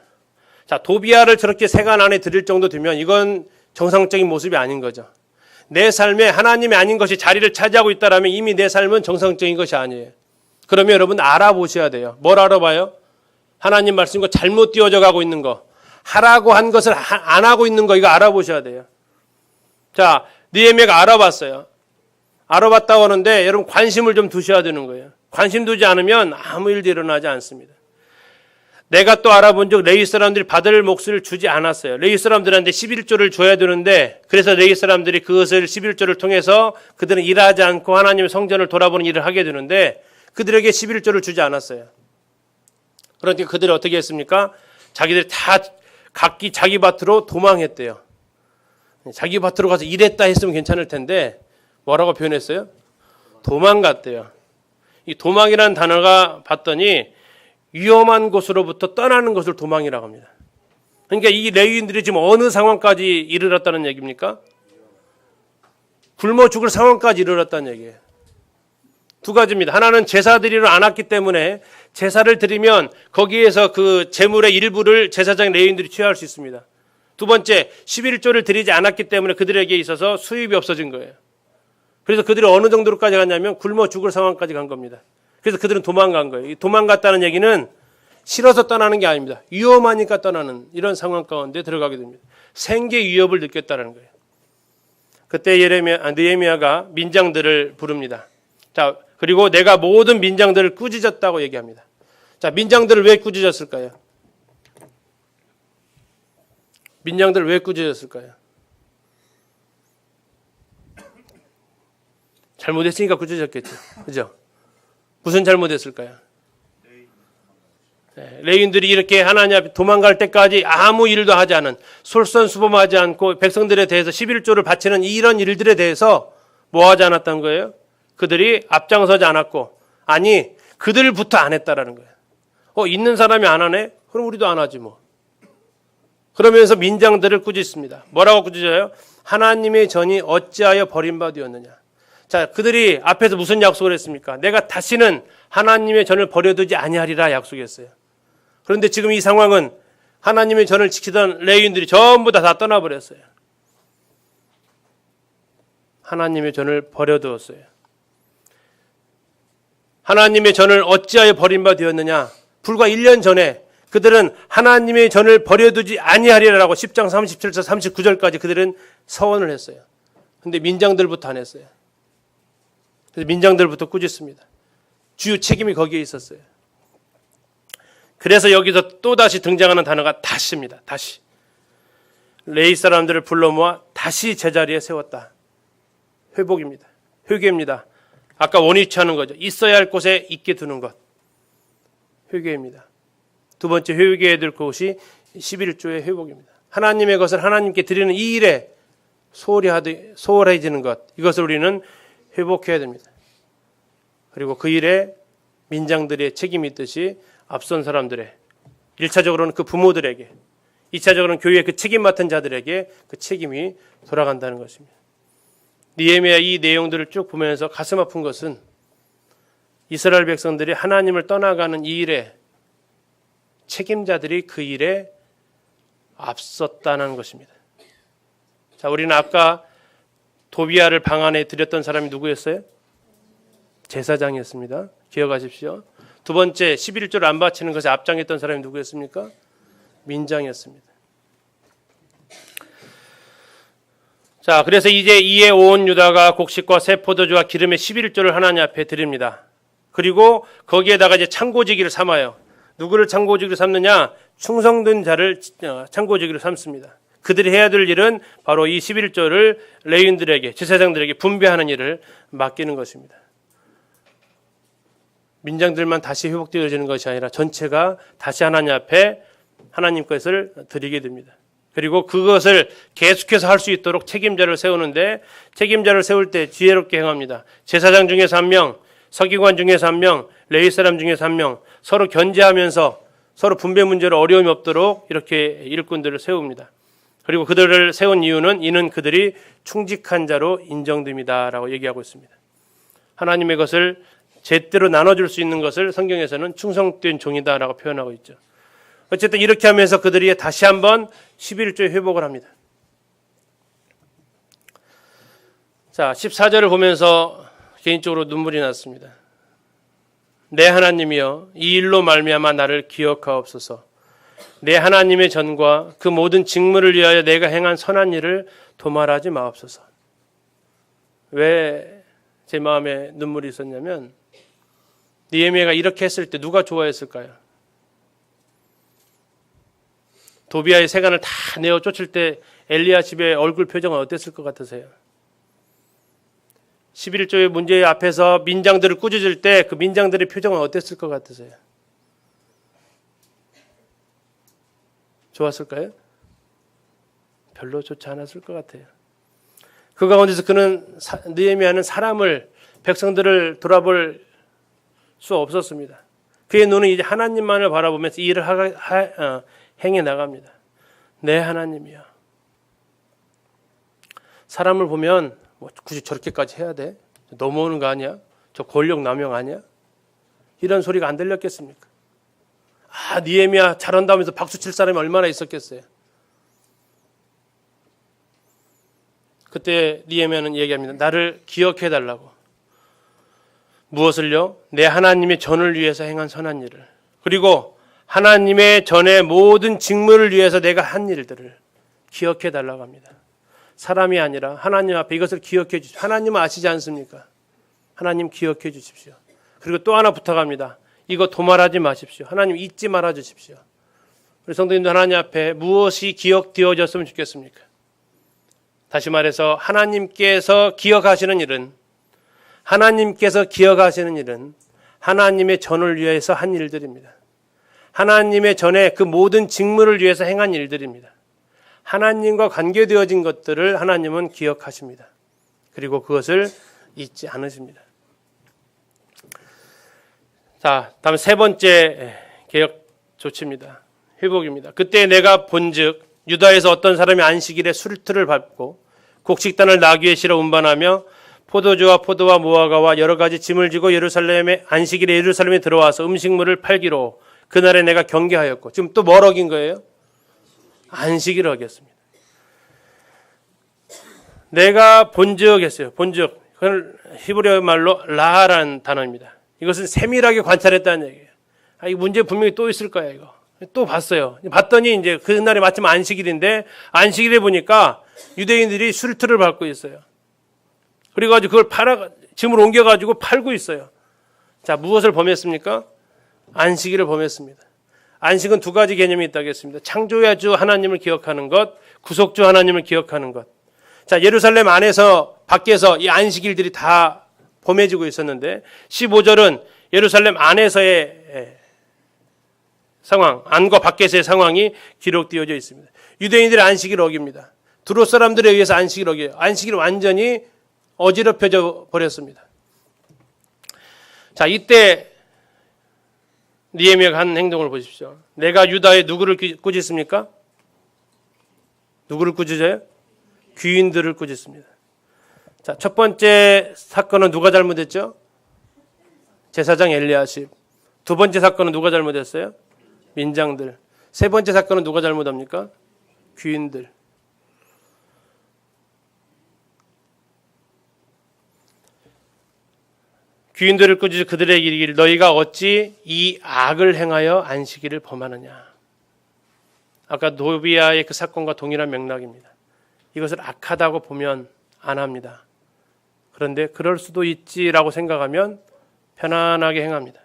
자, 도비아를 저렇게 세관 안에 들일 정도 되면 이건 정상적인 모습이 아닌 거죠. 내 삶에 하나님이 아닌 것이 자리를 차지하고 있다라면 이미 내 삶은 정상적인 것이 아니에요. 그러면 여러분 알아보셔야 돼요. 뭘 알아봐요? 하나님 말씀과 잘못 띄워져 가고 있는 거, 하라고 한 것을 안 하고 있는 거, 이거 알아보셔야 돼요. 자, 느헤미야가 알아봤어요. 알아봤다고 하는데 여러분 관심을 좀 두셔야 되는 거예요. 관심 두지 않으면 아무 일도 일어나지 않습니다. 내가 또 알아본즉 레위 사람들이 받을 몫을 주지 않았어요. 레위 사람들한테 11조를 줘야 되는데 그래서 레위 사람들이 그것을 11조를 통해서 그들은 일하지 않고 하나님의 성전을 돌아보는 일을 하게 되는데 그들에게 11조를 주지 않았어요. 그러니까 그들이 어떻게 했습니까? 자기들이 다 각기 자기 밭으로 도망했대요. 자기 밭으로 가서 일했다 했으면 괜찮을 텐데 뭐라고 표현했어요? 도망갔대요. 이 도망이라는 단어가 봤더니 위험한 곳으로부터 떠나는 것을 도망이라고 합니다. 그러니까 이 레위인들이 지금 어느 상황까지 이르렀다는 얘기입니까? 굶어 죽을 상황까지 이르렀다는 얘기예요. 두 가지입니다. 하나는 제사 드리러 안 왔기 때문에 제사를 드리면 거기에서 그 제물의 일부를 제사장 레위인들이 취할 수 있습니다. 두 번째, 11조를 드리지 않았기 때문에 그들에게 있어서 수입이 없어진 거예요. 그래서 그들이 어느 정도로까지 갔냐면 굶어 죽을 상황까지 간 겁니다. 그래서 그들은 도망간 거예요. 도망갔다는 얘기는 싫어서 떠나는 게 아닙니다. 위험하니까 떠나는 이런 상황 가운데 들어가게 됩니다. 생계 위협을 느꼈다는 거예요. 그때 느헤미야가 민장들을 부릅니다. 자, 그리고 내가 모든 민장들을 꾸짖었다고 얘기합니다. 자, 민장들을 왜 꾸짖었을까요? 민장들을 왜 꾸짖었을까요? 잘못했으니까 꾸짖었겠죠. 그죠? 무슨 잘못했을까요? 레위인들이 이렇게 하나님 앞에 도망갈 때까지 아무 일도 하지 않은, 솔선수범하지 않고 백성들에 대해서 11조를 바치는 이런 일들에 대해서 뭐 하지 않았던 거예요? 그들이 앞장서지 않았고, 아니 그들부터 안 했다라는 거예요. 있는 사람이 안 하네? 그럼 우리도 안 하지 뭐. 그러면서 민장들을 꾸짖습니다. 뭐라고 꾸짖어요? 하나님의 전이 어찌하여 버림받았느냐. 자, 그들이 앞에서 무슨 약속을 했습니까? 내가 다시는 하나님의 전을 버려두지 아니하리라 약속했어요. 그런데 지금 이 상황은 하나님의 전을 지키던 레위인들이 전부 다 떠나버렸어요. 하나님의 전을 버려두었어요. 하나님의 전을 어찌하여 버림받았느냐. 불과 1년 전에 그들은 하나님의 전을 버려두지 아니하리라고 10장 37절 39절까지 그들은 서원을 했어요. 그런데 민장들부터 안 했어요. 그래서 민장들부터 꾸짖습니다. 주요 책임이 거기에 있었어요. 그래서 여기서 또다시 등장하는 단어가 다시입니다. 다시. 레위 사람들을 불러 모아 다시 제자리에 세웠다. 회복입니다. 회개입니다. 아까 원위치 하는 거죠. 있어야 할 곳에 있게 두는 것. 회개입니다. 두 번째 회개해야 될 것이 11조의 회복입니다. 하나님의 것을 하나님께 드리는 이 일에 소홀해지는 것. 이것을 우리는 회복해야 됩니다. 그리고 그 일에 민장들의 책임이 있듯이 앞선 사람들의, 1차적으로는 그 부모들에게, 2차적으로는 교회의 그 책임 맡은 자들에게 그 책임이 돌아간다는 것입니다. 느헤미야 이 내용들을 쭉 보면서 가슴 아픈 것은 이스라엘 백성들이 하나님을 떠나가는 이 일에 책임자들이 그 일에 앞섰다는 것입니다. 자, 우리는 아까 도비아를 방 안에 들였던 사람이 누구였어요? 제사장이었습니다. 기억하십시오. 두 번째 11조를 안 바치는 것에 앞장했던 사람이 누구였습니까? 민장이었습니다. 자, 그래서 이제 이에 온 유다가 곡식과 새 포도주와 기름의 11조를 하나님 앞에 드립니다. 그리고 거기에다가 이제 창고지기를 삼아요. 누구를 창고지기로 삼느냐? 충성된 자를 창고지기로 삼습니다. 그들이 해야 될 일은 바로 이 11조를 레위인들에게, 제사장들에게 분배하는 일을 맡기는 것입니다. 민장들만 다시 회복되어지는 것이 아니라 전체가 다시 하나님 앞에 하나님 것을 드리게 됩니다. 그리고 그것을 계속해서 할 수 있도록 책임자를 세우는데, 책임자를 세울 때 지혜롭게 행합니다. 제사장 중에서 1명, 서기관 중에서 1명, 레위 사람 중에서 1명, 서로 견제하면서 서로 분배 문제로 어려움이 없도록 이렇게 일꾼들을 세웁니다. 그리고 그들을 세운 이유는 이는 그들이 충직한 자로 인정됩니다라고 얘기하고 있습니다. 하나님의 것을 제대로 나눠줄 수 있는 것을 성경에서는 충성된 종이다라고 표현하고 있죠. 어쨌든 이렇게 하면서 그들이 다시 한번 11조의 회복을 합니다. 자, 14절을 보면서 개인적으로 눈물이 났습니다. 내 하나님이여, 이 일로 말미암아 나를 기억하옵소서. 내 하나님의 전과 그 모든 직무를 위하여 내가 행한 선한 일을 도말하지 마옵소서. 왜 제 마음에 눈물이 있었냐면, 느헤미야가 이렇게 했을 때 누가 좋아했을까요? 도비아의 세간을 다 내어 쫓을 때 엘리야십의 얼굴 표정은 어땠을 것 같으세요? 11조의 문제 앞에서 민장들을 꾸짖을 때 그 민장들의 표정은 어땠을 것 같으세요? 좋았을까요? 별로 좋지 않았을 것 같아요. 그 가운데서 느헤미야는 사람을, 백성들을 돌아볼 수 없었습니다. 그의 눈은 이제 하나님만을 바라보면서 이 일을 행해 나갑니다. 내 하나님이야. 사람을 보면 뭐 굳이 저렇게까지 해야 돼? 넘어오는 거 아니야? 저 권력 남용 아니야? 이런 소리가 안 들렸겠습니까? 아, 느헤미야 잘한다 하면서 박수 칠 사람이 얼마나 있었겠어요? 그때 느헤미야는 얘기합니다. 나를 기억해 달라고. 무엇을요? 내 하나님의 전을 위해서 행한 선한 일을, 그리고 하나님의 전의 모든 직무를 위해서 내가 한 일들을 기억해 달라고 합니다. 사람이 아니라 하나님 앞에 이것을 기억해 주십시오. 하나님은 아시지 않습니까? 하나님 기억해 주십시오. 그리고 또 하나 부탁합니다. 이거 도말하지 마십시오. 하나님 잊지 말아 주십시오. 우리 성도님도 하나님 앞에 무엇이 기억되어졌으면 좋겠습니까? 다시 말해서 하나님께서 기억하시는 일은, 하나님께서 기억하시는 일은 하나님의 전을 위해서 한 일들입니다. 하나님의 전에 그 모든 직무를 위해서 행한 일들입니다. 하나님과 관계되어진 것들을 하나님은 기억하십니다. 그리고 그것을 잊지 않으십니다. 자, 다음 세 번째 개혁 조치입니다. 회복입니다. 그때 내가 본즉 유다에서 어떤 사람이 안식일에 술틀을 밟고 곡식단을 나귀에 실어 운반하며 포도주와 포도와 무화과와 여러 가지 짐을 지고 안식일에 예루살렘에 들어와서 음식물을 팔기로 그날에 내가 경계하였고, 지금 또 뭘 어긴 거예요? 안식일을 어겼습니다. 내가 본즉 했어요. 본즉. 그건 히브리어 말로 라라는 단어입니다. 이것은 세밀하게 관찰했다는 얘기예요. 이 문제 분명히 또 있을 거야, 이거. 또 봤어요. 봤더니 이제 그날이 마침 안식일인데, 안식일에 보니까 유대인들이 술틀을 밟고 있어요. 그래가지고 그걸 짐을 옮겨가지고 팔고 있어요. 자, 무엇을 범했습니까? 안식일을 범했습니다. 안식은 두 가지 개념이 있다고 했습니다. 창조의 주 하나님을 기억하는 것, 구속주 하나님을 기억하는 것. 자, 예루살렘 안에서 밖에서 이 안식일들이 다 범해지고 있었는데 15절은 예루살렘 안에서의 상황, 안과 밖에서의 상황이 기록되어져 있습니다. 유대인들의 안식일을 어깁니다. 두로 사람들에 의해서 안식일을 어겨요. 안식일이 완전히 어지럽혀져 버렸습니다. 자, 이때 느헤미야가 한 행동을 보십시오. 내가 유다에 누구를 꾸짖습니까? 누구를 꾸짖어요? 귀인들을 꾸짖습니다. 자, 첫 번째 사건은 누가 잘못했죠? 제사장 엘리야십. 두 번째 사건은 누가 잘못했어요? 민장들. 세 번째 사건은 누가 잘못합니까? 귀인들. 귀인들을 꾸짖어 그들에게 이르기를 너희가 어찌 이 악을 행하여 안식일을 범하느냐. 아까 노비아의 그 사건과 동일한 맥락입니다. 이것을 악하다고 보면 안 합니다. 그런데 그럴 수도 있지라고 생각하면 편안하게 행합니다.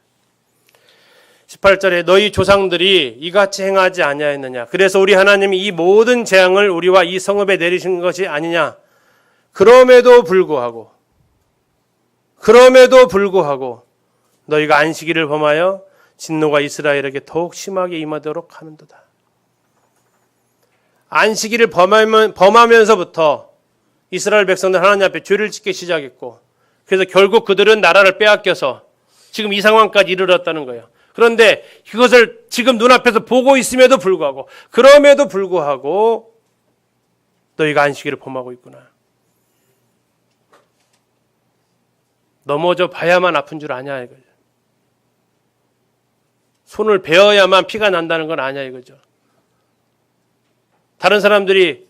18절에 너희 조상들이 이같이 행하지 아니하였느냐. 그래서 우리 하나님이 이 모든 재앙을 우리와 이 성읍에 내리신 것이 아니냐. 그럼에도 불구하고 너희가 안식일을 범하여 진노가 이스라엘에게 더욱 심하게 임하도록 하는도다. 안식일을 범하면서부터 이스라엘 백성들 하나님 앞에 죄를 짓기 시작했고, 그래서 결국 그들은 나라를 빼앗겨서 지금 이 상황까지 이르렀다는 거예요. 그런데 그것을 지금 눈앞에서 보고 있음에도 불구하고, 그럼에도 불구하고 너희가 안식일을 범하고 있구나. 넘어져 봐야만 아픈 줄 아냐 이거죠. 손을 베어야만 피가 난다는 건 아냐 이거죠. 다른 사람들이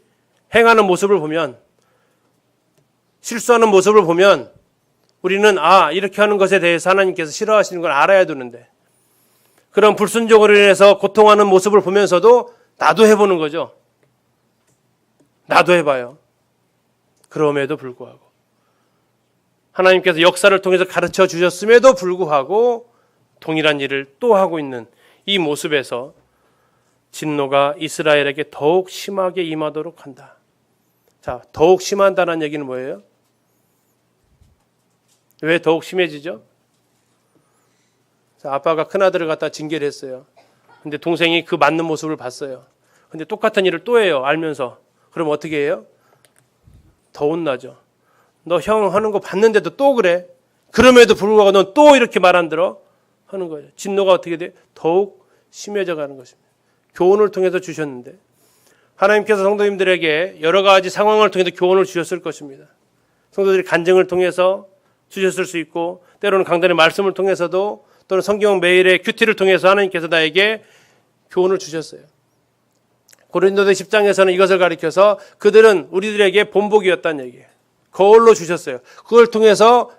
행하는 모습을 보면, 실수하는 모습을 보면 우리는 이렇게 하는 것에 대해서 하나님께서 싫어하시는 걸 알아야 되는데, 그런 불순종으로 인해서 고통하는 모습을 보면서도 나도 해보는 거죠. 나도 해봐요. 그럼에도 불구하고 하나님께서 역사를 통해서 가르쳐 주셨음에도 불구하고 동일한 일을 또 하고 있는 이 모습에서 진노가 이스라엘에게 더욱 심하게 임하도록 한다. 자, 더욱 심한다는 얘기는 뭐예요? 왜 더욱 심해지죠? 자, 아빠가 큰아들을 갖다 징계를 했어요. 근데 동생이 그 맞는 모습을 봤어요. 근데 똑같은 일을 또 해요. 알면서. 그럼 어떻게 해요? 더 혼나죠. 너 형 하는 거 봤는데도 또 그래. 그럼에도 불구하고 넌 또 이렇게 말 안 들어? 하는 거예요. 진노가 어떻게 돼? 더욱 심해져 가는 것입니다. 교훈을 통해서 주셨는데 하나님께서 성도님들에게 여러 가지 상황을 통해서 교훈을 주셨을 것입니다. 성도들이 간증을 통해서 주셨을 수 있고, 때로는 강단의 말씀을 통해서도, 또는 성경 메일의 큐티를 통해서 하나님께서 나에게 교훈을 주셨어요. 고린도서 10장에서는 이것을 가리켜서 그들은 우리들에게 본보기였다는 얘기예요. 거울로 주셨어요. 그걸 통해서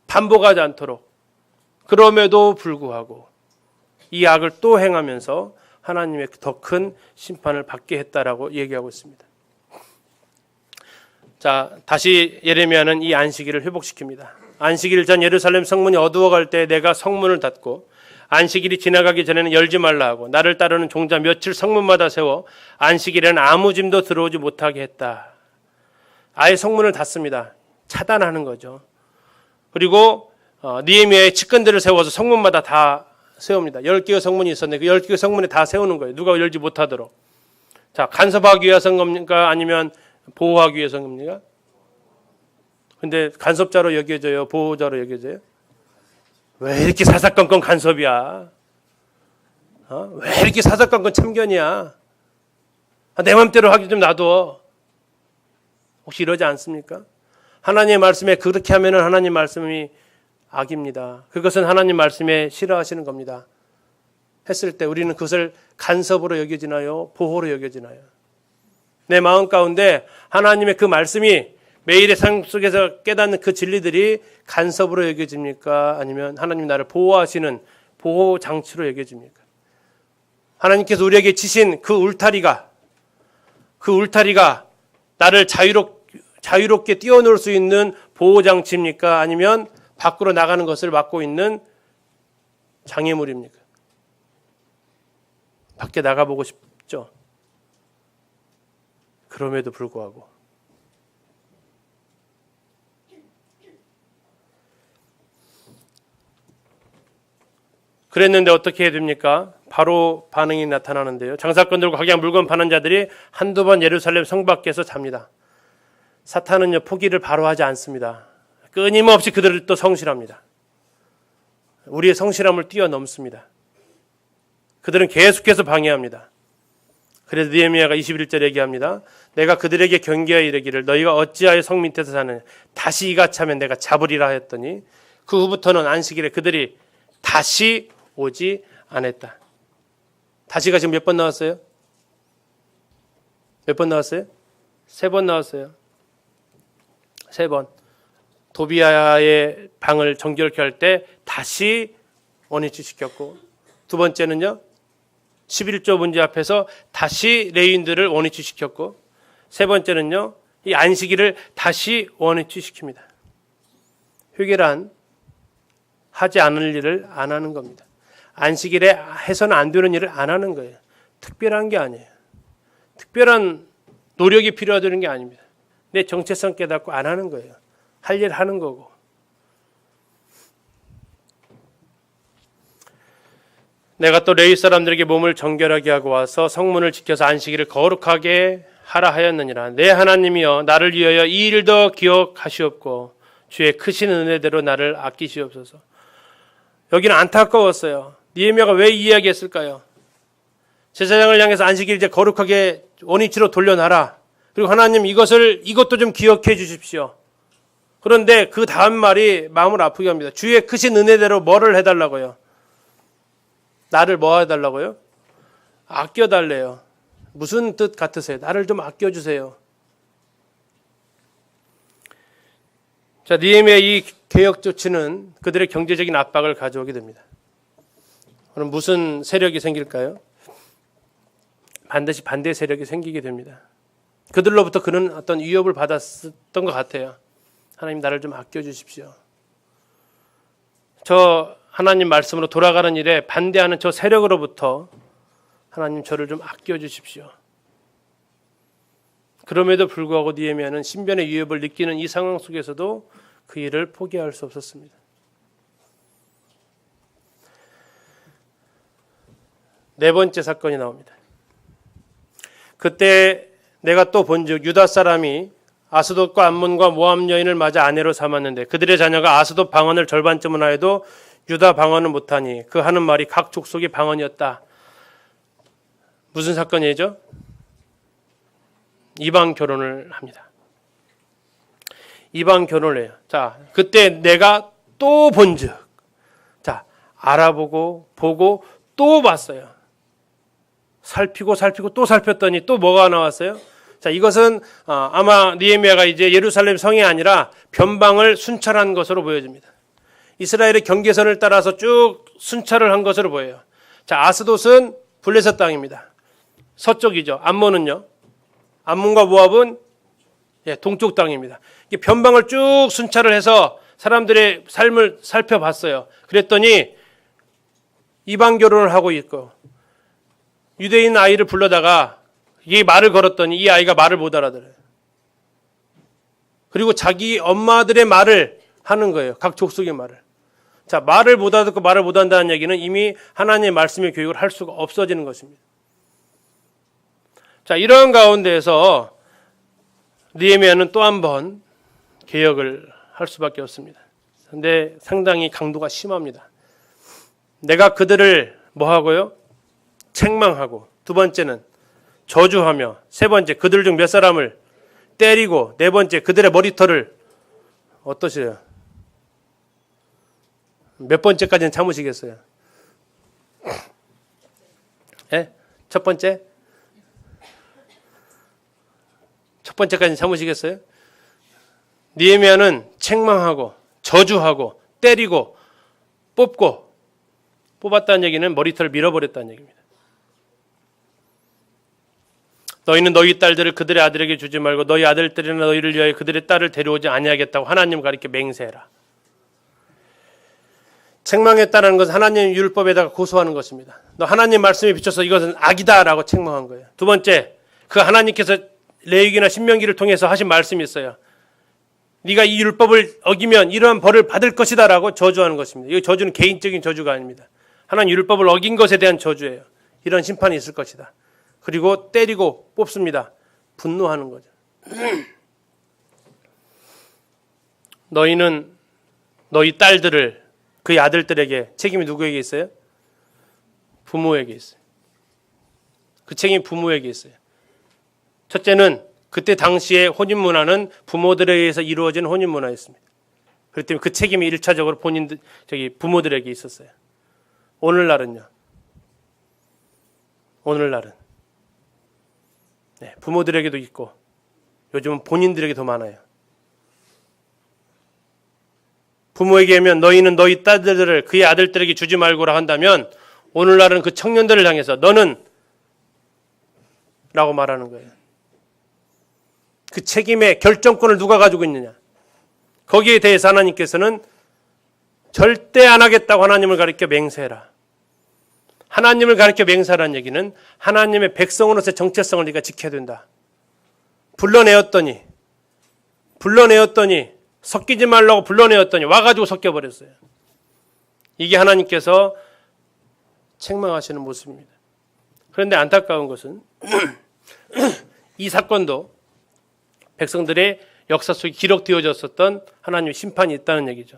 반복하지 않도록. 그럼에도 불구하고 이 악을 또 행하면서 하나님의 더 큰 심판을 받게 했다라고 얘기하고 있습니다. 자, 다시 예레미야는 이 안식일을 회복시킵니다. 안식일 전 예루살렘 성문이 어두워갈 때 내가 성문을 닫고 안식일이 지나가기 전에는 열지 말라 하고 나를 따르는 종자 며칠 성문마다 세워 안식일에는 아무 짐도 들어오지 못하게 했다. 아예 성문을 닫습니다. 차단하는 거죠. 그리고 느헤미야의 측근들을 세워서 성문마다 다 세웁니다. 10개의 성문이 있었는데 그 10개의 성문에 다 세우는 거예요. 누가 열지 못하도록. 자, 간섭하기 위해서 한 겁니까? 아니면 보호하기 위해서 한 겁니까? 근데 간섭자로 여겨져요? 보호자로 여겨져요? 왜 이렇게 사사건건 간섭이야? 왜 이렇게 사사건건 참견이야? 내 맘대로 하기 좀 놔둬. 혹시 이러지 않습니까? 하나님의 말씀에 그렇게 하면은 하나님 말씀이 악입니다. 그것은 하나님 말씀에 싫어하시는 겁니다. 했을 때 우리는 그것을 간섭으로 여겨지나요? 보호로 여겨지나요? 내 마음 가운데 하나님의 그 말씀이 매일의 삶 속에서 깨닫는 그 진리들이 간섭으로 여겨집니까? 아니면 하나님이 나를 보호하시는 보호 장치로 여겨집니까? 하나님께서 우리에게 치신 그 울타리가 나를 자유롭게 뛰어놀 수 있는 보호 장치입니까? 아니면 밖으로 나가는 것을 막고 있는 장애물입니까? 밖에 나가보고 싶죠. 그럼에도 불구하고 그랬는데 어떻게 해야 됩니까? 바로 반응이 나타나는데요. 장사꾼 들고 각양 물건 파는 자들이 한두 번 예루살렘 성 밖에서 잡니다. 사탄은요, 포기를 바로 하지 않습니다. 끊임없이 그들을 또 성실합니다. 우리의 성실함을 뛰어넘습니다. 그들은 계속해서 방해합니다. 그래서 느헤미야가 21절 얘기합니다. 내가 그들에게 경계하여 이르기를 너희가 어찌하여 성 밑에서 사느냐 다시 이같이하면 내가 잡으리라 하였더니 그 후부터는 안식일에 그들이 다시 오지 않았다. 다시가 지금 몇 번 나왔어요? 몇 번 나왔어요? 3번 나왔어요. 3번. 도비아의 방을 정결케 할 때 다시 원위치 시켰고, 두 번째는요 11조 문제 앞에서 다시 레위인들을 원위치 시켰고, 세 번째는요 이 안식일을 다시 원위치 시킵니다. 회개란 하지 않을 일을 안 하는 겁니다. 안식일에 해서는 안 되는 일을 안 하는 거예요. 특별한 게 아니에요. 특별한 노력이 필요하다는 게 아닙니다. 내 정체성 깨닫고 안 하는 거예요. 할 일 하는 거고. 내가 또 레위 사람들에게 몸을 정결하게 하고 와서 성문을 지켜서 안식일을 거룩하게 하라 하였느니라. 내 하나님이여 나를 위하여 이 일도 기억하시옵고 주의 크신 은혜대로 나를 아끼시옵소서. 여기는 안타까웠어요. 느헤미야가 왜 이 이야기 했을까요? 제사장을 향해서 안식일 이제 거룩하게 원위치로 돌려놔라. 그리고 하나님 이것도 좀 기억해 주십시오. 그런데 그 다음 말이 마음을 아프게 합니다. 주의 크신 은혜대로 뭐를 해달라고요? 나를 뭐 해달라고요? 아껴달래요. 무슨 뜻 같으세요? 나를 좀 아껴주세요. 자, 느헤미야의 이 개혁 조치는 그들의 경제적인 압박을 가져오게 됩니다. 그럼 무슨 세력이 생길까요? 반드시 반대 세력이 생기게 됩니다. 그들로부터 그는 어떤 위협을 받았던 것 같아요. 하나님 나를 좀 아껴주십시오. 저 하나님 말씀으로 돌아가는 일에 반대하는 저 세력으로부터 하나님 저를 좀 아껴주십시오. 그럼에도 불구하고 느헤미야는 신변의 위협을 느끼는 이 상황 속에서도 그 일을 포기할 수 없었습니다. 네 번째 사건이 나옵니다. 그때 내가 또 본즉 유다 사람이 아스돗과 암몬과 모압 여인을 맞아 아내로 삼았는데 그들의 자녀가 아스돗 방언을 절반쯤은 하여도 유다 방언은 못하니 그 하는 말이 각 족속의 방언이었다. 무슨 사건이죠? 이방 결혼을 합니다. 이방 결혼을 해요. 자, 그때 내가 또 본즉, 자, 알아보고 보고 또 봤어요. 살피고 또 살폈더니 또 뭐가 나왔어요? 자, 이것은 아마 느헤미야가 이제 예루살렘 성이 아니라 변방을 순찰한 것으로 보여집니다. 이스라엘의 경계선을 따라서 쭉 순찰을 한 것으로 보여요. 자, 아스돗은 블레셋 땅입니다. 서쪽이죠. 암몬은요. 암몬과 모압은 동쪽 땅입니다. 변방을 쭉 순찰을 해서 사람들의 삶을 살펴봤어요. 그랬더니 이방 결혼을 하고 있고 유대인 아이를 불러다가 이 말을 걸었더니 이 아이가 말을 못 알아들어요. 그리고 자기 엄마들의 말을 하는 거예요. 각 족속의 말을. 자, 말을 못 알아듣고 말을 못 한다는 얘기는 이미 하나님의 말씀의 교육을 할 수가 없어지는 것입니다. 자, 이러한 가운데에서 느헤미야는 또 한 번 개혁을 할 수밖에 없습니다. 근데 상당히 강도가 심합니다. 내가 그들을 뭐 하고요? 책망하고, 두 번째는 저주하며, 세 번째 그들 중 몇 사람을 때리고, 네 번째 그들의 머리털을 어떠세요? 몇 번째까지는 참으시겠어요? 예? 첫 번째? 첫 번째까지는 참으시겠어요? 느헤미야는 책망하고 저주하고 때리고 뽑고, 뽑았다는 얘기는 머리털을 밀어버렸다는 얘기입니다. 너희는 너희 딸들을 그들의 아들에게 주지 말고 너희 아들들이나 너희를 위하여 그들의 딸을 데려오지 아니하겠다고 하나님 가리켜 맹세해라. 책망했다는 것은 하나님 율법에다가 고소하는 것입니다. 너 하나님 말씀에 비춰서 이것은 악이다라고 책망한 거예요. 두 번째, 그 하나님께서 레위기나 신명기를 통해서 하신 말씀이 있어요. 네가 이 율법을 어기면 이러한 벌을 받을 것이다라고 저주하는 것입니다. 이 저주는 개인적인 저주가 아닙니다. 하나님 율법을 어긴 것에 대한 저주예요. 이런 심판이 있을 것이다. 그리고 때리고 뽑습니다. 분노하는 거죠. 너희는 너희 딸들을 그의 아들들에게, 책임이 누구에게 있어요? 부모에게 있어요. 그 책임이 부모에게 있어요. 첫째는 그때 당시의 혼인 문화는 부모들에 의해서 이루어진 혼인 문화였습니다. 그렇기 때문에 그 책임이 1차적으로 부모들에게 있었어요. 오늘날은요. 오늘날은 부모들에게도 있고 요즘은 본인들에게 더 많아요. 부모에게 하면 너희는 너희 딸들을 그의 아들들에게 주지 말고라 한다면 오늘날은 그 청년들을 향해서 너는 라고 말하는 거예요. 그 책임의 결정권을 누가 가지고 있느냐. 거기에 대해서 하나님께서는 절대 안 하겠다고 하나님을 가리켜 맹세해라. 하나님을 가리켜 맹세하라는 얘기는 하나님의 백성으로서의 정체성을 네가 지켜야 된다. 불러내었더니 섞이지 말라고 불러내었더니 와가지고 섞여버렸어요. 이게 하나님께서 책망하시는 모습입니다. 그런데 안타까운 것은 이 사건도 백성들의 역사 속에 기록되어졌었던 하나님의 심판이 있다는 얘기죠.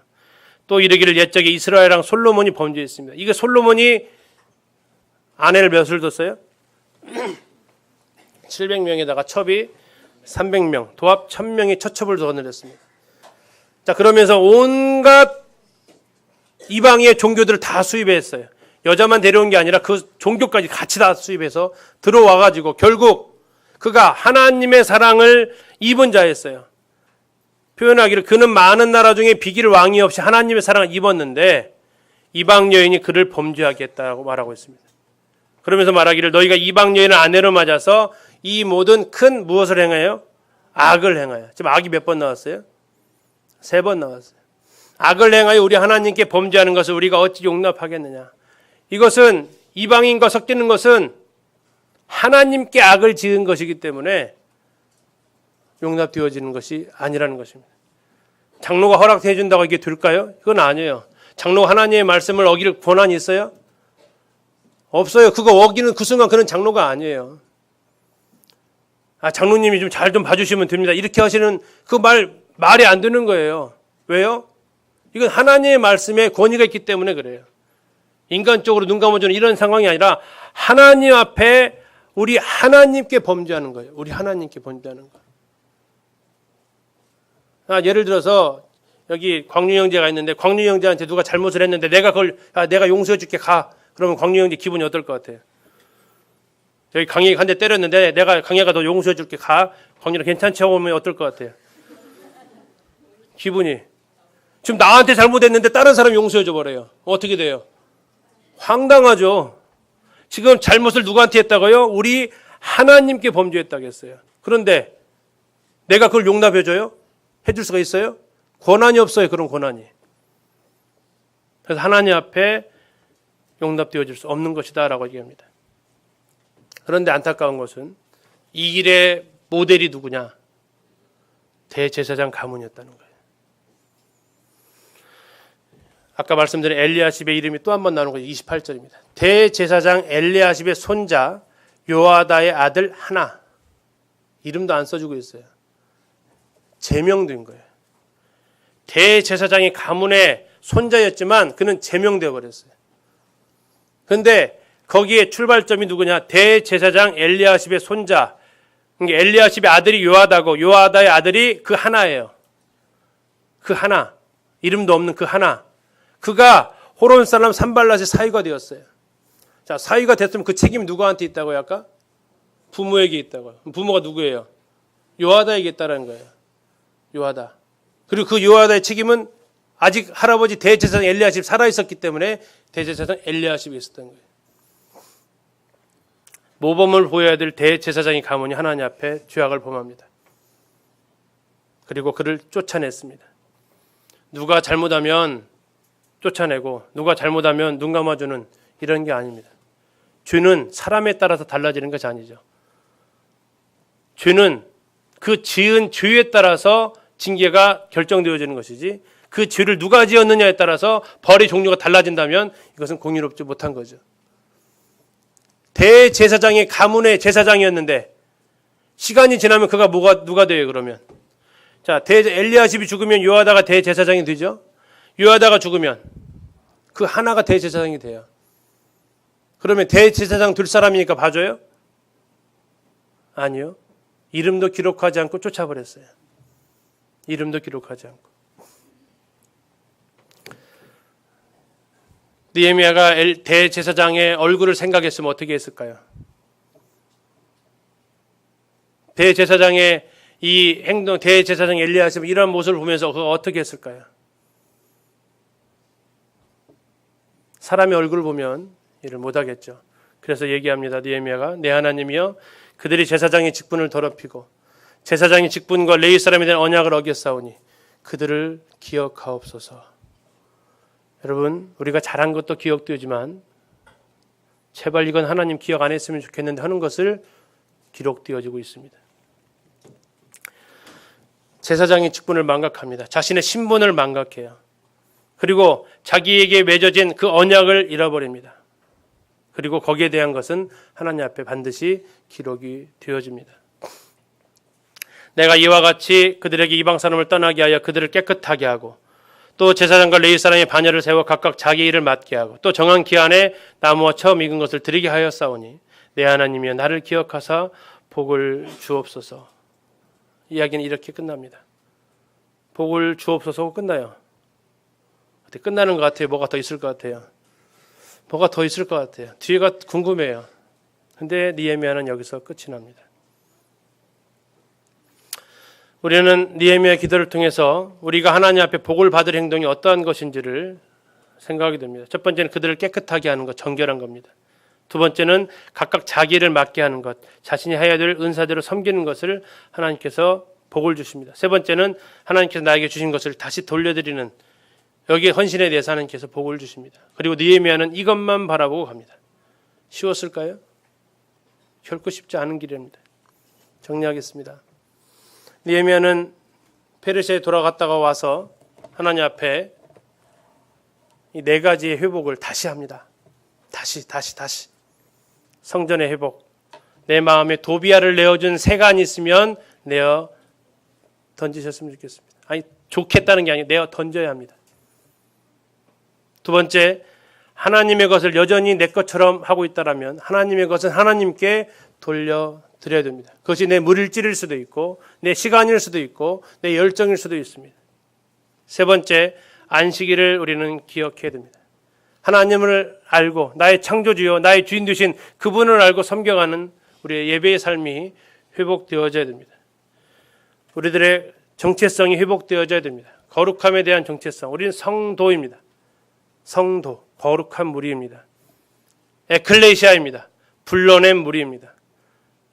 또 이르기를 옛적에 이스라엘 왕 솔로몬이 범죄했습니다. 이게 솔로몬이 아내를 몇을 뒀어요? 700명에다가 첩이 300명, 도합 1000명의 처첩을 거느렸습니다. 자, 그러면서 온갖 이방의 종교들을 다 수입했어요. 여자만 데려온 게 아니라 그 종교까지 같이 다 수입해서 들어와가지고 결국 그가 하나님의 사랑을 입은 자였어요. 표현하기를 그는 많은 나라 중에 비길 왕이 없이 하나님의 사랑을 입었는데 이방 여인이 그를 범죄하게 했다고 말하고 있습니다. 그러면서 말하기를 너희가 이방 여인을 아내로 맞아서 이 모든 큰 무엇을 행해요? 악을 행하여. 지금 악이 몇 번 나왔어요? 3번 나왔어요. 악을 행하여 우리 하나님께 범죄하는 것을 우리가 어찌 용납하겠느냐. 이것은 이방인과 섞이는 것은 하나님께 악을 지은 것이기 때문에 용납되어지는 것이 아니라는 것입니다. 장로가 허락해 준다고 이게 될까요? 그건 아니에요. 장로가 하나님의 말씀을 어길 권한이 있어요? 없어요. 그거 어기는 그 순간 그는 장로가 아니에요. 장로님이 좀 잘 좀 봐주시면 됩니다. 이렇게 하시는 그 말이 안 되는 거예요. 왜요? 이건 하나님의 말씀에 권위가 있기 때문에 그래요. 인간적으로 눈 감아주는 이런 상황이 아니라 하나님 앞에 우리 하나님께 범죄하는 거예요. 우리 하나님께 범죄하는 거. 예를 들어서 여기 광유 형제가 있는데 광유 형제한테 누가 잘못을 했는데 내가 내가 용서해 줄게 가. 그러면 광유 형제 기분이 어떨 것 같아요? 여기 강희가 한 대 때렸는데 내가 강희가 너 용서해 줄게 가. 광유가 괜찮지 하고 오면 어떨 것 같아요? 기분이. 지금 나한테 잘못했는데 다른 사람 용서해 줘버려요. 어떻게 돼요? 황당하죠. 지금 잘못을 누구한테 했다고요? 우리 하나님께 범죄했다고 했어요. 그런데 내가 그걸 용납해줘요? 해줄 수가 있어요? 권한이 없어요. 그런 권한이. 그래서 하나님 앞에 용납되어질 수 없는 것이다 라고 얘기합니다. 그런데 안타까운 것은 이 일의 모델이 누구냐? 대제사장 가문이었다는 거예요. 아까 말씀드린 엘리야십의 이름이 또 한 번 나오는 거죠. 28절입니다. 대제사장 엘리야십의 손자 요아다의 아들 하나. 이름도 안 써주고 있어요. 제명된 거예요. 대제사장이 가문의 손자였지만 그는 제명되어 버렸어요. 그런데 거기에 출발점이 누구냐? 대제사장 엘리야십의 손자. 엘리야십의 아들이 요아다고 요아다의 아들이 그 하나예요. 그 하나. 이름도 없는 그 하나. 그가 호론 사람 산발랏의 사위가 되었어요. 자, 사위가 됐으면 그 책임이 누구한테 있다고요? 아까? 부모에게 있다고요. 부모가 누구예요? 요아다에게 있다는 거예요. 요아다. 그리고 그 요아다의 책임은 아직 할아버지 대제사장 엘리야십이 살아있었기 때문에 대제사장 엘리야십이 있었던 거예요. 모범을 보여야 될 대제사장이 가문이 하나님 앞에 죄악을 범합니다. 그리고 그를 쫓아냈습니다. 누가 잘못하면 쫓아내고 누가 잘못하면 눈 감아주는 이런 게 아닙니다. 죄는 사람에 따라서 달라지는 것이 아니죠. 죄는 그 지은 죄에 따라서 징계가 결정되어지는 것이지 그 죄를 누가 지었느냐에 따라서 벌의 종류가 달라진다면 이것은 공의롭지 못한 거죠. 대제사장이 가문의 제사장이었는데 시간이 지나면 그가 누가 돼요 그러면? 자, 엘리야십이 죽으면 요아다가 대제사장이 되죠. 요아다가 죽으면 그 하나가 대제사장이 돼요. 그러면 대제사장 될 사람이니까 봐줘요? 아니요. 이름도 기록하지 않고 쫓아버렸어요. 이름도 기록하지 않고. 느헤미야가 대제사장의 얼굴을 생각했으면 어떻게 했을까요? 대제사장의 이 행동, 대제사장 엘리야십은 이런 모습을 보면서 그가 어떻게 했을까요? 사람의 얼굴을 보면 일을 못하겠죠. 그래서 얘기합니다. 느헤미야가 내 하나님이여 그들이 제사장의 직분을 더럽히고 제사장의 직분과 레위 사람에 대한 언약을 어겼사오니 그들을 기억하옵소서. 여러분 우리가 잘한 것도 기억되지만 제발 이건 하나님 기억 안 했으면 좋겠는데 하는 것을 기록되어지고 있습니다. 제사장의 직분을 망각합니다. 자신의 신분을 망각해요. 그리고 자기에게 맺어진 그 언약을 잃어버립니다. 그리고 거기에 대한 것은 하나님 앞에 반드시 기록이 되어집니다. 내가 이와 같이 그들에게 이방 사람을 떠나게 하여 그들을 깨끗하게 하고 또 제사장과 레위 사람의 반열을 세워 각각 자기 일을 맡게 하고 또 정한 기한에 나무와 처음 익은 것을 드리게 하였사오니 내 하나님이여 나를 기억하사 복을 주옵소서. 이야기는 이렇게 끝납니다. 복을 주옵소서 끝나요. 끝나는 것 같아요. 뭐가 더 있을 것 같아요. 뭐가 더 있을 것 같아요. 뒤가 궁금해요. 근데 느헤미야는 여기서 끝이 납니다. 우리는 느헤미야 기도를 통해서 우리가 하나님 앞에 복을 받을 행동이 어떠한 것인지를 생각하게 됩니다. 첫 번째는 그들을 깨끗하게 하는 것, 정결한 겁니다. 두 번째는 각각 자기 일을 맡게 하는 것, 자신이 해야 될 은사대로 섬기는 것을 하나님께서 복을 주십니다. 세 번째는 하나님께서 나에게 주신 것을 다시 돌려드리는 여기에 헌신에 대해서 하나님께서 복을 주십니다. 그리고 느헤미야는 이것만 바라보고 갑니다. 쉬웠을까요? 결코 쉽지 않은 길입니다. 정리하겠습니다. 느헤미야는 페르시아에 돌아갔다가 와서 하나님 앞에 이 네 가지의 회복을 다시 합니다. 다시. 성전의 회복. 내 마음에 도비아를 내어준 새가 있으면 내어 던지셨으면 좋겠습니다. 아니 좋겠다는 게 아니고 내어 던져야 합니다. 두 번째, 하나님의 것을 여전히 내 것처럼 하고 있다라면 하나님의 것은 하나님께 돌려드려야 됩니다. 그것이 내 물질일 수도 있고 내 시간일 수도 있고 내 열정일 수도 있습니다. 세 번째, 안식일을 우리는 기억해야 됩니다. 하나님을 알고 나의 창조주요 나의 주인 되신 그분을 알고 섬겨가는 우리의 예배의 삶이 회복되어져야 됩니다. 우리들의 정체성이 회복되어져야 됩니다. 거룩함에 대한 정체성. 우리는 성도입니다. 성도, 거룩한 무리입니다. 에클레시아입니다. 불러낸 무리입니다.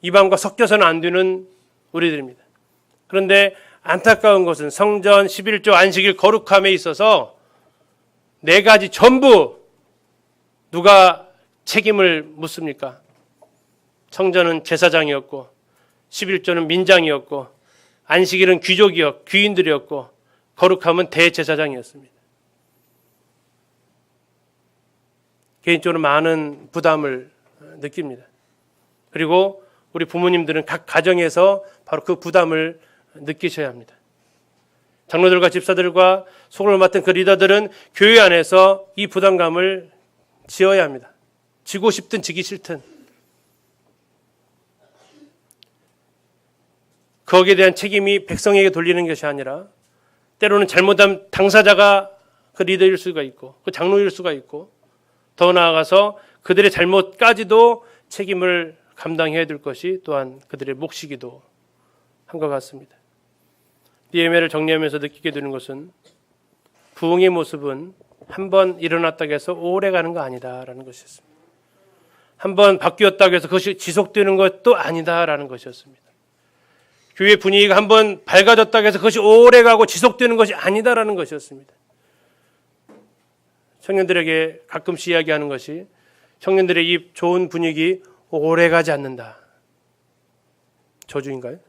이방과 섞여서는 안 되는 우리들입니다. 그런데 안타까운 것은 성전 11조 안식일 거룩함에 있어서 네 가지 전부 누가 책임을 묻습니까? 성전은 제사장이었고 11조는 민장이었고 안식일은 귀족이었고 귀인들이었고 거룩함은 대제사장이었습니다. 개인적으로 많은 부담을 느낍니다. 그리고 우리 부모님들은 각 가정에서 바로 그 부담을 느끼셔야 합니다. 장로들과 집사들과 소그룹을 맡은 그 리더들은 교회 안에서 이 부담감을 지어야 합니다. 지고 싶든 지기 싫든. 거기에 대한 책임이 백성에게 돌리는 것이 아니라 때로는 잘못한 당사자가 그 리더일 수가 있고 그 장로일 수가 있고 더 나아가서 그들의 잘못까지도 책임을 감당해야 될 것이 또한 그들의 몫이기도 한 것 같습니다. 니에미야를 정리하면서 느끼게 되는 것은 부흥의 모습은 한 번 일어났다고 해서 오래 가는 거 아니다라는 것이었습니다. 한 번 바뀌었다고 해서 그것이 지속되는 것도 아니다라는 것이었습니다. 교회 분위기가 한 번 밝아졌다고 해서 그것이 오래 가고 지속되는 것이 아니다라는 것이었습니다. 청년들에게 가끔씩 이야기하는 것이 청년들의 이 좋은 분위기 오래 가지 않는다. 저주인가요?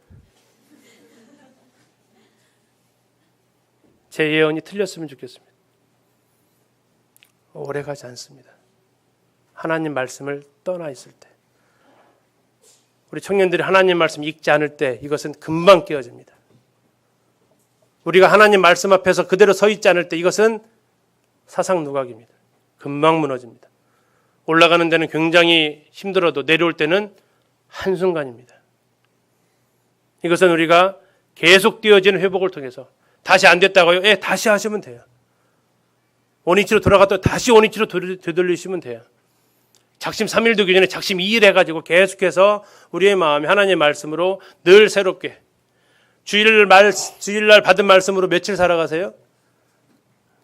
제 예언이 틀렸으면 좋겠습니다. 오래 가지 않습니다. 하나님 말씀을 떠나 있을 때, 우리 청년들이 하나님 말씀 읽지 않을 때 이것은 금방 깨어집니다. 우리가 하나님 말씀 앞에서 그대로 서 있지 않을 때 이것은 사상 누각입니다. 금방 무너집니다. 올라가는 데는 굉장히 힘들어도 내려올 때는 한순간입니다. 이것은 우리가 계속 되어지는 회복을 통해서 다시 안 됐다고요? 예, 다시 하시면 돼요. 원위치로 돌아갔다 다시 원위치로 되돌리시면 돼요. 작심 3일 되기 전에 작심 2일 해가지고 계속해서 우리의 마음이 하나님의 말씀으로 늘 새롭게 주일날 받은 말씀으로 며칠 살아가세요?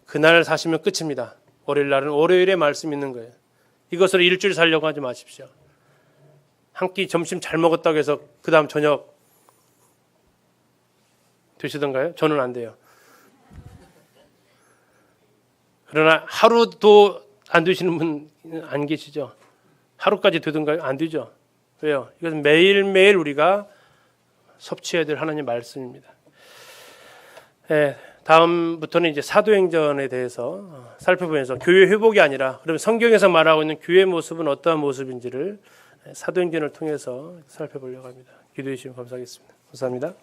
그날 사시면 끝입니다. 월요일날은 월요일에 말씀 있는 거예요. 이것으로 일주일 살려고 하지 마십시오. 한 끼 점심 잘 먹었다고 해서 그 다음 저녁 드시던가요? 저는 안 돼요. 그러나 하루도 안 드시는 분 안 계시죠? 하루까지 되던가요? 안 되죠? 왜요? 이것은 매일매일 우리가 섭취해야 될 하나님 말씀입니다. 네, 다음부터는 이제 사도행전에 대해서 살펴보면서 교회 회복이 아니라 그러면 성경에서 말하고 있는 교회 모습은 어떠한 모습인지를 사도행전을 통해서 살펴보려고 합니다. 기도해 주시면 감사하겠습니다. 감사합니다.